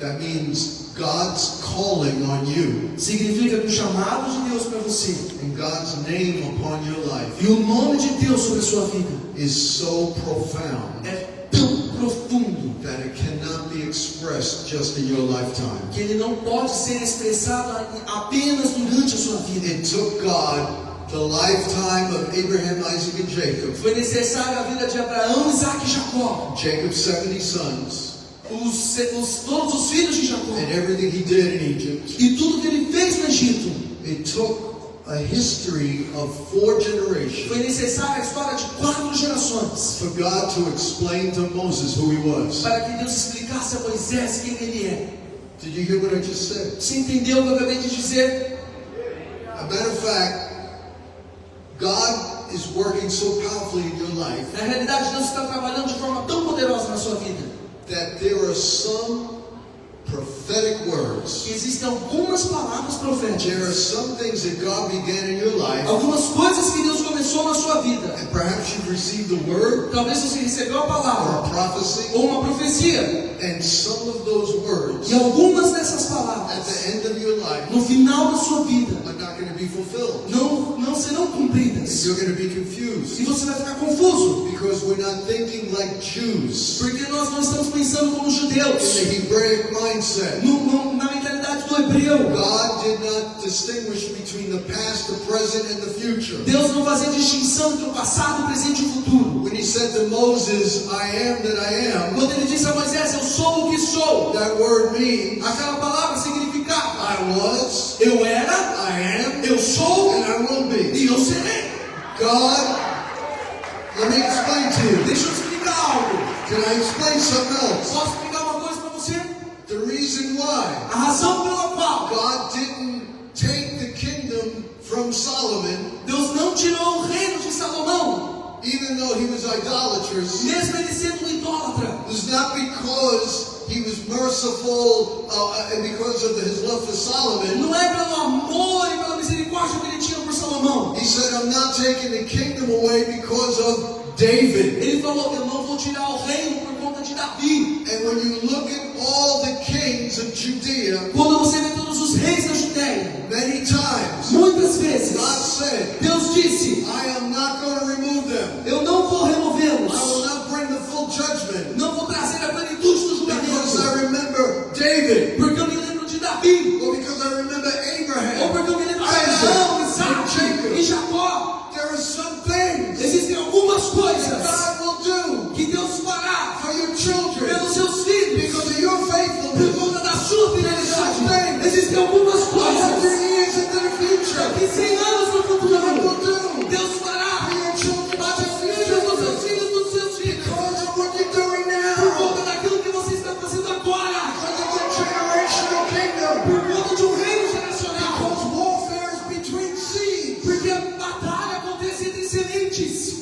That means God's calling on you Significa que o chamado de Deus para você and God's name upon your life e o nome de Deus sobre a sua vida is so profound é tão profundo that it cannot be expressed just in your lifetime. que ele não pode ser expressado apenas durante a sua vida. It took God the lifetime of Abraham, Isaac, and Jacob, Foi necessário a vida de Abraão, Isaac e Jacó, Jacob's 70 sons, todos os filhos de Jacó and everything he did in Egypt. e tudo que ele fez no Egito. It took a history of 4 generations Foi necessária a história de 4 gerações for God to explain to Moses who he was. para que Deus explicasse a Moisés quem ele é. Did you hear what I just said? Você entendeu o que eu acabei de dizer? A matter of fact, God is working so powerfully in your life Na realidade, Deus está trabalhando de forma tão poderosa na sua vida that there are some prophetic words. que existem algumas palavras There are proféticas, some things that God began in your life, algumas coisas que Deus começou na sua vida. and perhaps you've received a word Talvez você recebeu a or palavra a prophecy, ou uma profecia, and some of those words e algumas dessas at palavras the end of your life no final da sua vida are not going to be fulfilled. não serão cumpridas You're going to be e confused você vai ficar confuso, because we're not thinking like Jews porque nós não estamos pensando como in judeus, the Hebraic mindset. na mentalidade do hebreu. God did not distinguish between the past, the present, and the future. Deus não fazia distinção entre o passado, o presente e o futuro. When he said to Moses, I am that I am, Quando ele disse a Moisés, eu sou o que sou, that word means aquela palavra significava, I was, eu era, I am, eu sou and I will be. e eu serei. God, let me explain to you. Deixa eu explicar algo. Can I explain something else? Posso explicar uma coisa para você? The reason why A razão pela qual God didn't take the kingdom from Solomon, Deus não tirou o reino de Salomão, even though he was idolatrous, mesmo ele sendo um idólatra, was not because he was merciful and because of his love for Solomon. não é pelo amor e pela misericórdia que ele tinha por Salomão. He said, I'm not taking the kingdom away because of David. Ele falou, eu não vou tirar o reino por conta de Davi. And when you look at all the kings of Judea, Quando você vê todos os reis da Judéia, many times muitas vezes, God said, Deus disse, I am not going to remove them. eu não vou I will removê-los, not bring the full judgment não vou trazer a plenitude do because julgamento, I remember David, porque eu me lembro de Davi, or because I remember ou Abraham, porque eu me lembro de Abraão, Isaac, and Isaac Jacob. e Jacó. There are some things Existem algumas that coisas God will do que Deus fará for your children pelos seus filhos, because of your por faithfulness. conta da sua fidelidade. Existem algumas 100 coisas years into the future, que 100 anos no God will futuro do Deus fará for your children para os filhos dos seus filhos, dos seus filhos, because of what you're doing por now, conta daquilo que você está fazendo agora, because of the generational kingdom, por conta de um reino geracional, because warfare is between seeds. porque a batalha acontece entre sementes.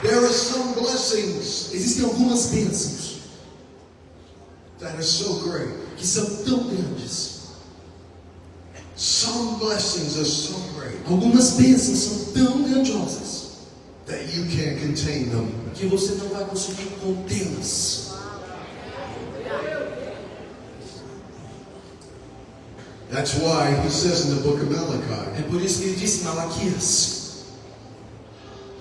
There are some blessings Existem algumas bênçãos that are so great. que são tão grandes. Some blessings are so great Algumas bênçãos são tão grandiosas that you can't contain them. que você não vai conseguir contê-las. That's why he says in the book of Malachi, É por isso que ele disse em Malaquias,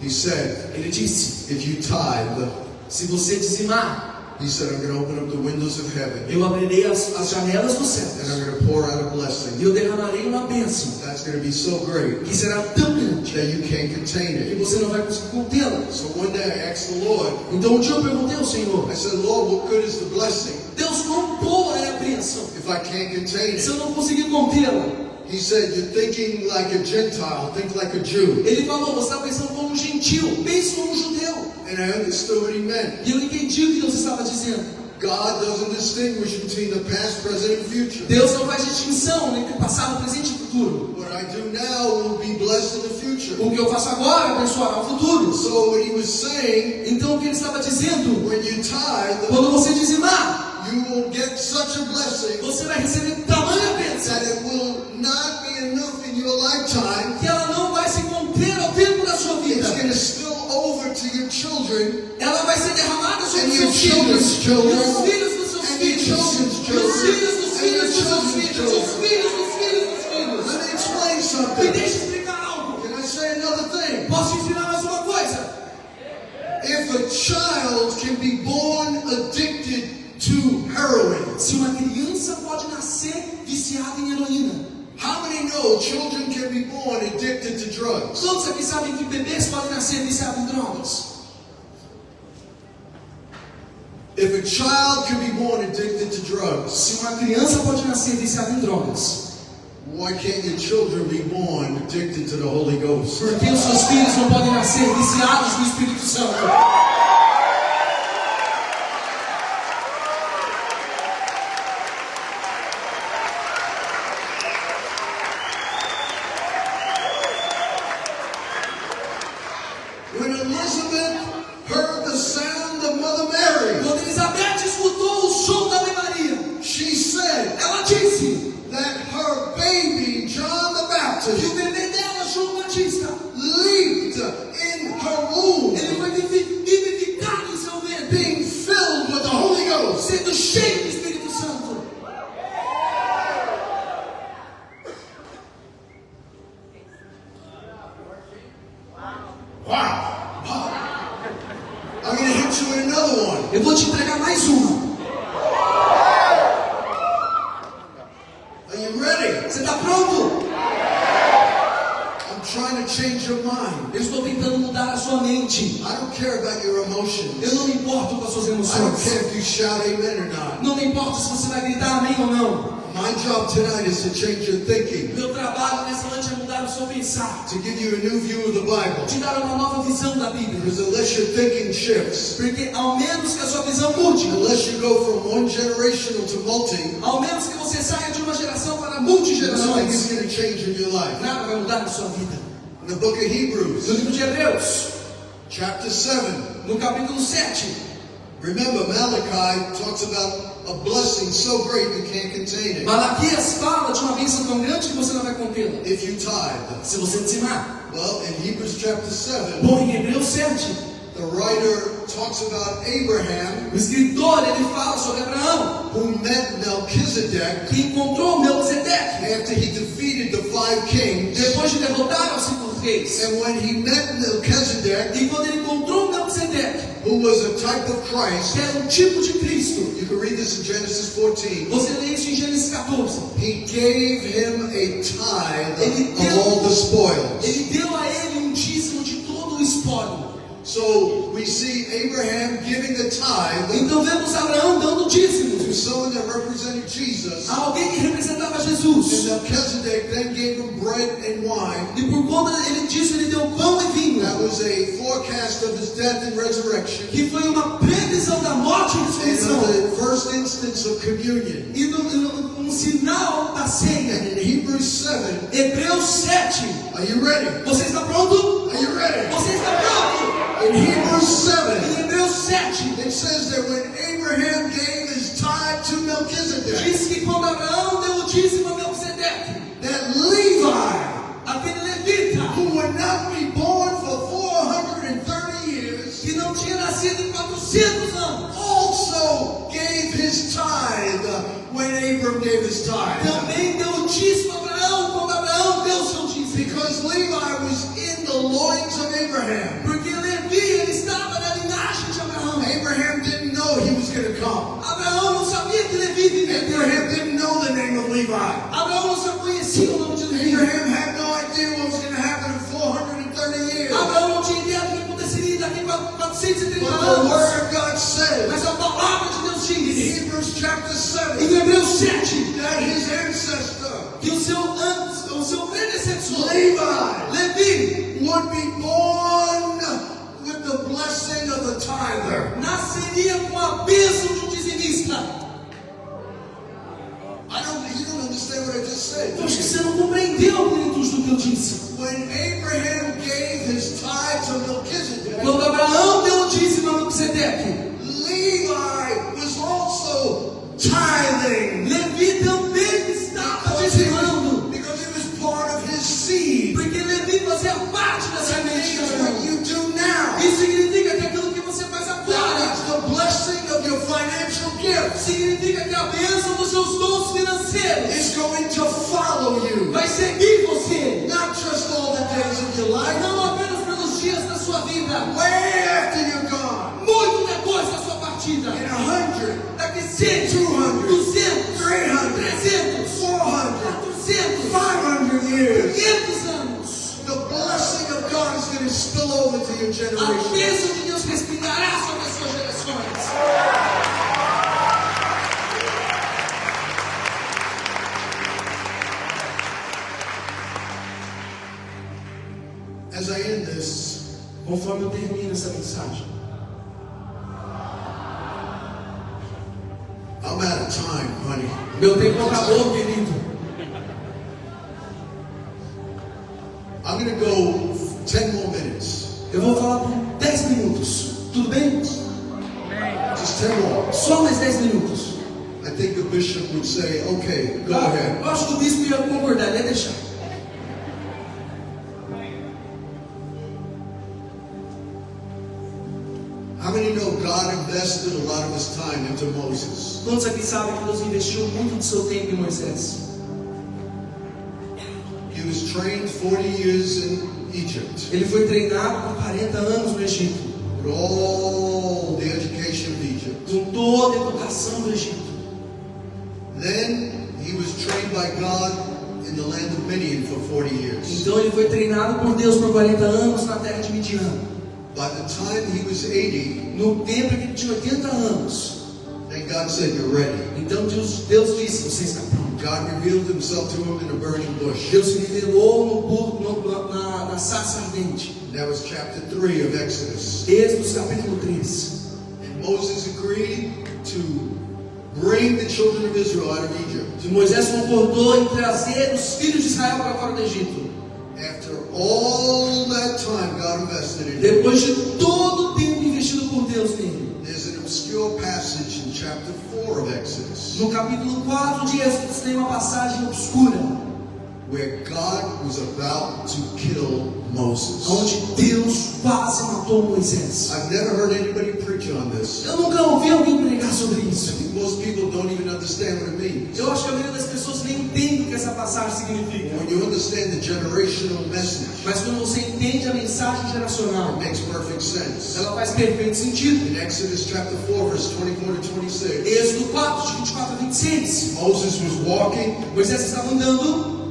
he said, ele disse, if you tithe, se você dizimar, he said, I'm going to open up the windows of heaven eu abrirei as janelas do céu and I'm going to pour out a e blessing. eu derramarei uma bênção That's going to be so great que será tão grande that you can't contain que it. você não vai conseguir contê-la. So one day I asked the Lord, Então um dia eu perguntei ao Senhor, I said, Lord, what good is the blessing Deus, quão boa é a bênção if I can't contain se it? eu não conseguir contê-la? He said, you're thinking like a Gentile, think like a Jew. Ele falou, você está pensando como um gentil, pense como um judeu. And And I understood what he meant. E eu entendi o que Deus estava dizendo. God doesn't distinguish between the past, present, and future. Deus não faz distinção entre passado, presente e futuro. What I do now will be blessed in the future. O que eu faço agora abençoará o futuro. So what he was saying, Então o que ele estava dizendo, when you tithe, quando você dizimar, you will get such a blessing você vai receber tamanha bênção that it will not be enough in your lifetime. que ela não vai se conter ao tempo da sua vida. It's going to spill over to your children, Ela vai ser derramada sobre and os your seus filhos, children's children, e os filhos dos seus and your filhos, children's e os children, filhos dos and filhos your dos seus children's filhos, children. os filhos dos filhos dos filhos. Let me explain Me something. deixe explicar algo. Can I say another thing? Posso te ensinar mais uma coisa? If a child can be born addicted to heroin, Se uma criança pode nascer viciada em heroína, how many know children can be born addicted to drugs? todos aqui sabem que bebês podem nascer viciados em drogas. If a child can be born addicted to drugs, Se uma criança pode nascer viciada em drogas, why can't your children be born addicted to the Holy Ghost? por que os seus filhos não podem nascer viciados no Espírito Santo? When Elizabeth heard the sound of Mother Mary, Quando Elizabeth escutou o som da Ave Maria, she said ela disse that her baby, John the que Baptist, o bebê dela, João Batista, leaped in her womb, ele foi vivificado em seu ventre, being filled with the Holy Ghost. sendo cheio do Espírito Santo. I'm going to hit you with another one. Eu vou te entregar mais uma. Are you ready? Você está pronto? I'm trying to change your mind. Eu estou tentando mudar a sua mente. I don't care about your emotions. Eu não me importo com as suas I don't emoções. care if you shout amen or not. Não me importa se você vai gritar amém ou não. My job tonight is to change your thinking, Meu trabalho nessa noite é mudar o seu pensar. to give you a new view of the Bible. Te dar uma nova visão da Bíblia. Because unless your thinking shifts, Porque ao menos que a sua visão mude, unless you go from one generational to multi, ao menos que você saia de uma geração para nothing multigerações, is going to change in your life. nada vai mudar na sua vida. In the book of Hebrews, No livro de Hebreus, chapter 7, no capítulo 7, remember Malachi talks about a blessing so great you can't contain it. Malaquias fala de uma bênção tão grande que você não vai contê-la. If you tithe. Se você dizimar. Well, in Hebrews chapter 7, Bom, em Hebreus 7, the writer talks about Abraham, o escritor ele fala sobre Abraão, who met Melchizedek que encontrou Melquisedeque after he defeated the 5 kings. depois de derrotar os 5 reis. And when he met Melchizedek, E quando ele encontrou Melquisedeque, who was a type of Christ, que era um tipo de Cristo, you can read this in Genesis 14, você lê isso em Gênesis 14. he gave him a tithe Ele of all the spoils. Ele deu a ele um dízimo de todo o espólio. So we see Abraham giving the tithe Então vemos Abraão dando dízimo to someone that represented Jesus. a alguém que representava And Jesus. Melchizedek then gave him bread and wine. E por conta disso ele deu pão e vinho, That was a forecast of his death and resurrection. que foi uma previsão da morte e And ressurreição. of the first instance of communion. E um sinal da ceia. And in Hebrews 7, Hebreus 7. are you ready? Você está pronto? Are you ready? Você está pronto? In Hebrews 7, Em Hebreus 7. it says that when Abraham gave his tithe to Melchizedek, Diz que quando Abraão deu o dízimo a Melquisedeque, that Levi, aquele levita, who would not be born for 430 years, que não tinha nascido em 400 anos, also gave his tithe when Abram gave his tithe. também deu o dízimo a Abraão quando Abraão deu o seu dízimo. Because Levi was in the loins of Abraham. Porque Levi ele estava na linhagem de Abraão. Abraham didn't know he was going to come. Abraão não sabia que Levi viria. Abraham didn't know the name of Levi. Abraão não só conhecia o nome de Levi. Abraham had no idea what was going to happen in 430 years. Abraão não tinha ideia do que aconteceria daqui a 430 But the anos. word of God says Mas a palavra de Deus in diz, Hebrews chapter 7 em Hebreus 7, that his ancestor, que o seu predecessor, Levi, Levi, would be born with the blessing of the tither. nasceria com a bênção de um dizimista. You don't understand what I just said. Eu acho que você não compreendeu a plenitude do que eu disse. When Abraham gave his tithe to Melchizedek, Quando Abraão deu o dízimo a Melquisedeque, Levi was also tithing. Levi também estava dizimando, Because it was part of his seed. porque Levi fazia parte da semente de That's Abraão. what you do now. Isso significa que aquilo que você faz That agora is the blessing of your financial gift significa que a bênção dos seus dons financeiros is going to follow you. vai seguir você, Not just all the days of your life, não apenas pelos dias da sua vida, way after you're gone. muito depois da sua partida. In 100, Daqui 100, 200, 200, 300, 300, 400, 400, 500 years. 500 anos, The blessing of God is going to spill over to your a generation. bênção de Deus respingará sobre as suas gerações. As I end this, Conforme eu termino essa mensagem, I'm out of time, honey. meu tempo acabou, querido. I'm going to go 10 more minutes. Eu vou falar por 10 minutos, tudo bem? Just 10 more. Só mais 10 minutos. I think the bishop would say, okay, go ahead. Eu acho que o bispo ia concordar, ele ia deixar. How many know God invested a lot of his time into Moses? Quantos aqui sabem que Deus investiu muito do seu tempo em Moisés? He was trained 40 years in Egypt Ele foi treinado por 40 anos no Egito, with all the education of Egypt. com toda a educação do Egito. Then he was trained by God in the land of Midian for 40 years. Então ele foi treinado por Deus por 40 anos na terra de Midian. By the time he was 80, No tempo em que ele tinha 80 anos, then God said, you're ready. então Deus disse: você está pronto. God revealed himself to him in a burning bush. Deus se revelou na sarça ardente. That was chapter 3 of Exodus. Êxodo capítulo 3. And Moses agreed to bring the children of Israel out of Egypt. Moisés concordou em trazer os filhos de Israel para fora do Egito. After all that time God invested in him, Depois de todo o tempo investido por Deus nele. there's an obscure passage in chapter 4 of Exodus No capítulo 4 de Êxodo tem uma passagem obscura, where God was about to kill Moses. onde Deus quase matou Moisés. I've never heard anybody preach on this. Eu nunca ouvi alguém pregar sobre I isso. think most people don't even understand what it means. Eu acho que a maioria das pessoas nem entende o que essa passagem significa. When you understand the generational message, Mas quando você entende a mensagem geracional, it makes perfect sense. ela faz perfeito sentido. In Exodus chapter 4, verse 24 to 26, Êxodo 4, de 24 a 26. Moses was walking. Moisés estava andando,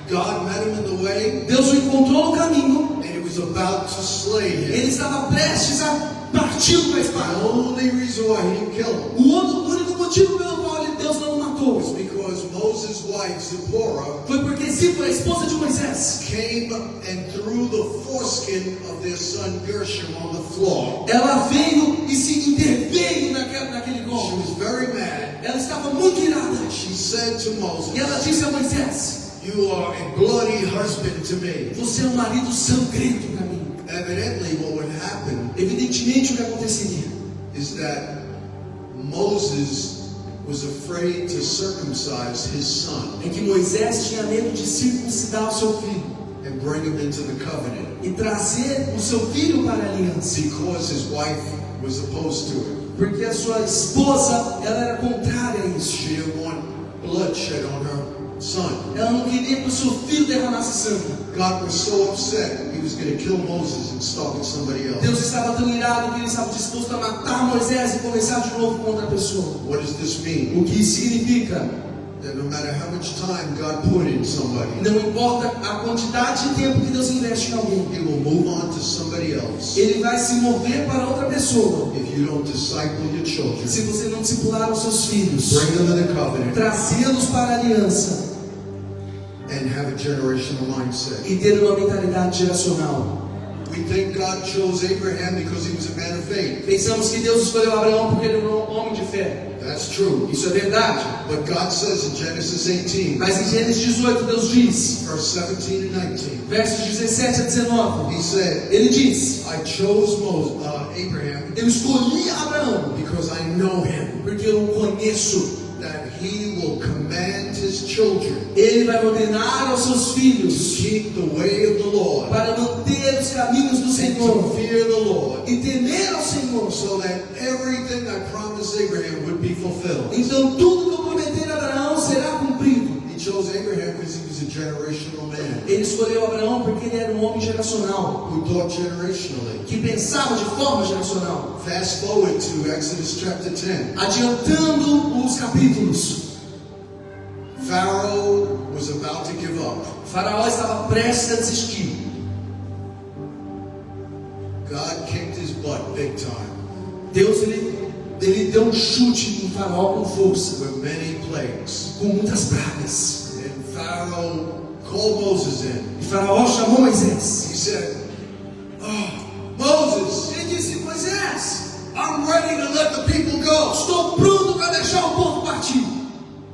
God met him in the way, Deus o encontrou no caminho, and he was about to slay him. ele estava prestes a partir com a The espada. only reason why he didn't kill him O único motivo pelo qual Deus não o matou was because Moses' wife, Zipporah, foi porque Zípora, a esposa de Moisés, came and threw the foreskin of their son Gershom on the floor. ela veio e se interveio naquele She golpe. was very mad. Ela estava muito irada. She said to E ela Moses, disse a Moisés: you are a bloody husband to me. você é um marido sangrento para mim. Evidently, what would happen Evidentemente o que aconteceria is that Moses was afraid to circumcise his son é que Moisés tinha medo de circuncidar o seu filho and bring him into the covenant e trazer o seu filho para a aliança, because his wife was opposed to it. porque a sua esposa, ela era contrária a isso. She didn't want bloodshed on her son. Ela não queria que o seu filho derramasse sangue. God was so upset, he was going to kill Moses and start with somebody else. Deus estava tão irado que ele estava disposto a matar Moisés e começar de novo com outra pessoa. What does this mean? O que isso significa? That no matter how much time God put in somebody, Não importa a quantidade de tempo que Deus investe em alguém, he will move on to somebody else ele vai se mover para outra pessoa if you don't disciple your children, se você não discipular os seus filhos, bring them in the covenant, trazê-los para a aliança and have a generational mindset. e ter uma mentalidade geracional. We think God chose Abraham because he was a man of faith. Pensamos que Deus escolheu Abraão porque ele era um homem de fé. That's true. Isso é verdade. But God says in Genesis 18, Mas em Gênesis 18, Deus diz, verse 17 and 19, versos 17 a 19, he said, ele diz: I chose Abraham eu escolhi Abraão because I know him, porque eu o conheço. that he will command his children Ele vai ordenar aos seus to filhos keep the way of the Lord, para manter os caminhos do and to Senhor fear the Lord, e temer ao Senhor. so that everything I promised Abraham would be fulfilled. Então tudo que eu prometi a Abraão será cumprido. He chose Abraham because he was a generational man Ele escolheu Abraão porque ele era um homem geracional, who thought generationally. que pensava de forma geracional. Fast forward to Exodus chapter 10. Adiantando os capítulos, Pharaoh was about to give up. Faraó estava prestes a desistir. God kicked his butt big time Deus ele deu um chute em Faraó com força, with many plagues. com muitas pragas. And Pharaoh called Moses in. E Faraó chamou Moisés. He said, Moses, Ele disse: Moisés, I'm ready to let the people go. estou pronto para deixar o povo partir.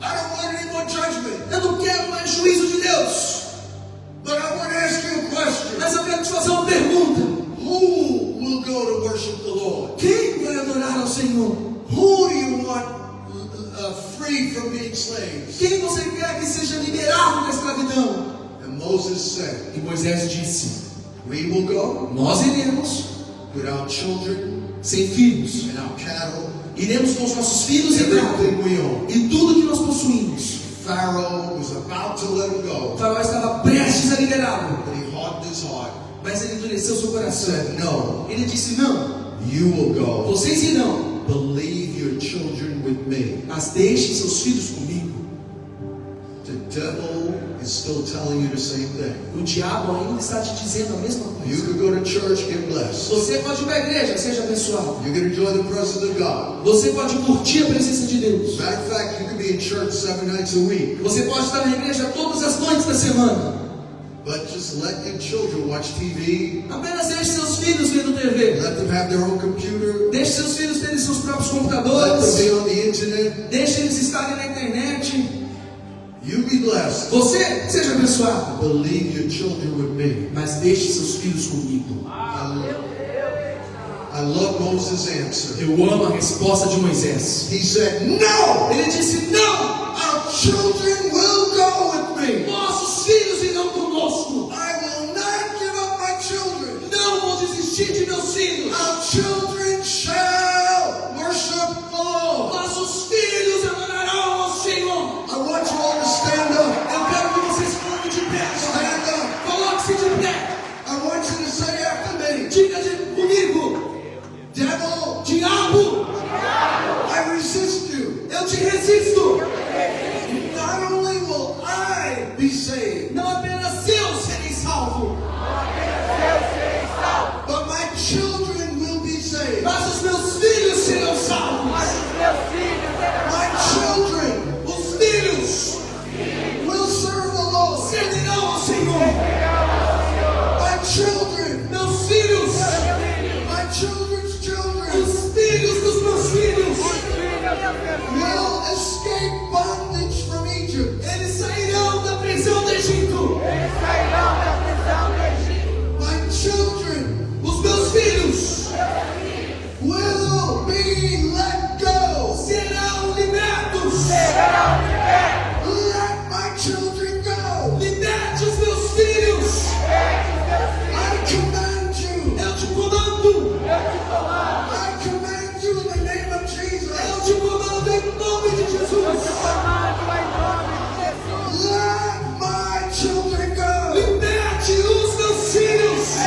I don't want any more judgment. Eu não quero mais juízo de Deus. But I want to ask you a question. Mas eu quero te fazer uma pergunta. Who will go to worship the Lord? Quem vai adorar ao Senhor? Who do you want free from being slaves? Quem você quer que seja liberado da escravidão? And Moses said, E Moisés disse: we will go nós iremos with our children sem filhos. and our cattle, Iremos com os nossos filhos e gado. everything we own. E tudo que nós possuímos. Pharaoh was about to let him O go, Faraó estava prestes a liberá-lo, but he hardened his heart mas ele endureceu seu and coração. said, no, Ele disse: não, you will go. vocês irão, Believe your children with me. mas deixem seus filhos comigo. The devil is still telling you the same thing. O diabo ainda está te dizendo a mesma You coisa. could go to church, get blessed. Você pode ir para a igreja, seja abençoado. You can enjoy the presence of God. Você pode curtir a presença de Deus. Matter of fact, you can be in church 7 nights a week. Você pode estar na igreja todas as noites da semana. But just let your children watch TV. Apenas deixe seus filhos vendo TV. Let them have their own computer. Deixe seus filhos terem seus próprios Let them computadores. be on the internet. Deixe eles estarem na internet. You be blessed. Você seja abençoado. Believe your children with me. Mas deixe seus filhos comigo. I love Moses' answer. Eu amo a resposta de Moisés. He said, no! Ele disse: não! Our children will go with me. Nossos filhos irão conosco. I will not give up my children. Não vou desistir de meus filhos. Our children shall worship the Lord. Nossos filhos adorarão ao Senhor. I want you all to stand up. Eu quero que vocês fiquem de pé. Stand up. Coloque-se de pé. I want you to say after me, Diga comigo: devil, diabo, I resist you. eu te resisto. Not only will I be saved, Não apenas eu serei salvo, but my children will be saved. mas os meus filhos serão salvos. My children Os filhos will serve the Lord. servirão ao Senhor. My children, Meus filhos, my children's children os filhos dos meus filhos, will escape bondage from Egypt. eles sairão da prisão do Egito. My children Os meus filhos will be let go. serão libertos. Let my children go. Liberte os meus filhos. I command you. Eu te comando. I command you in the name of Jesus. Eu te comando em nome de Jesus. Let my children go. Liberte os meus filhos.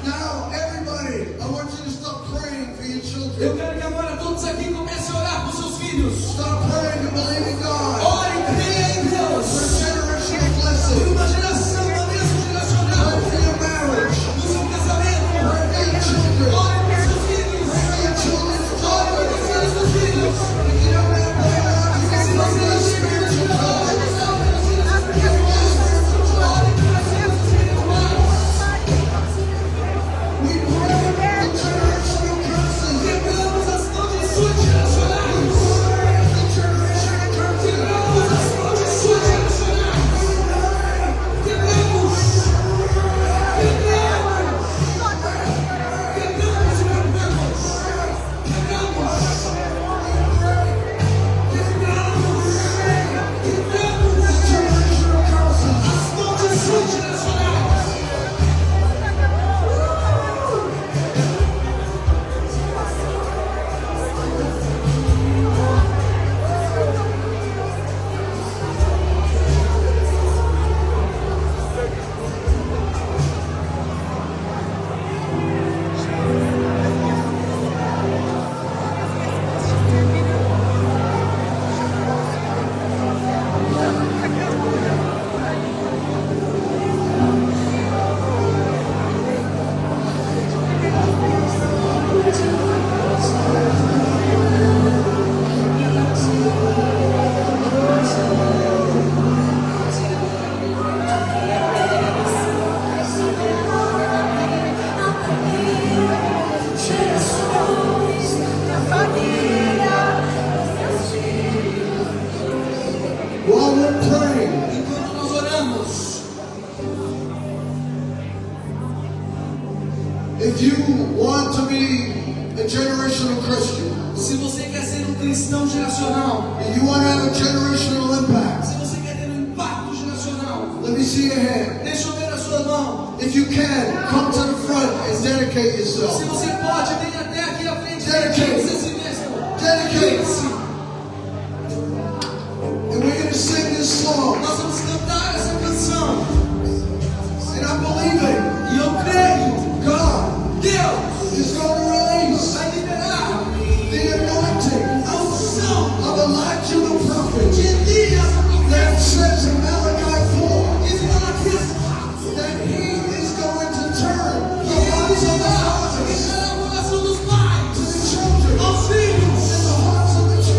Now, everybody, I want you to stop praying for your Eu children. quero que agora todos aqui comecem a orar por seus filhos. Stop praying and believe in God Ore e creia em Deus. for generational Por blessing. uma geração, uma bênção geracional. Pray for your marriage. No seu casamento. Pray for your children. Ore por seus filhos. Pray for your children's Ore por children. os filhos dos filhos. If you don't have God, you can Se pray você for não the tem spiritual Deus, ore children. pelos filhos espirituais. Ore pelos filhos espirituais. cristão geracional, and you want to have a generational impact, se você quer ter um impacto geracional, let me see your hand. deixa eu ver a sua mão. If you can, come to the front and dedicate Se yourself. você pode, venha até aqui à frente. Dedicate. Dedique-se a si mesmo. Dedicate. Dedique-se. And we're going to sing this song. Nós vamos cantar essa canção. And I'm believing E eu creio, God Deus is going to release vai liberar the anointing a unção of Elijah the de prophet Elias, o that profeta. says in Malachi 4 Diz em Malaquias that he is going to turn que the hearts of ele the fathers virá o coração dos to pais the children aos filhos and the hearts of the e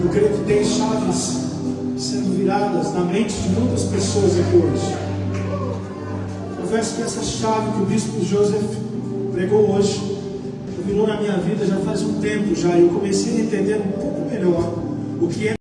Eu creio que tem chaves sendo viradas na mente de muitas pessoas aqui hoje. Confesso que essa chave que o bispo Joseph pregou hoje virou na minha vida já faz um tempo já. Eu comecei a entender um pouco melhor o que é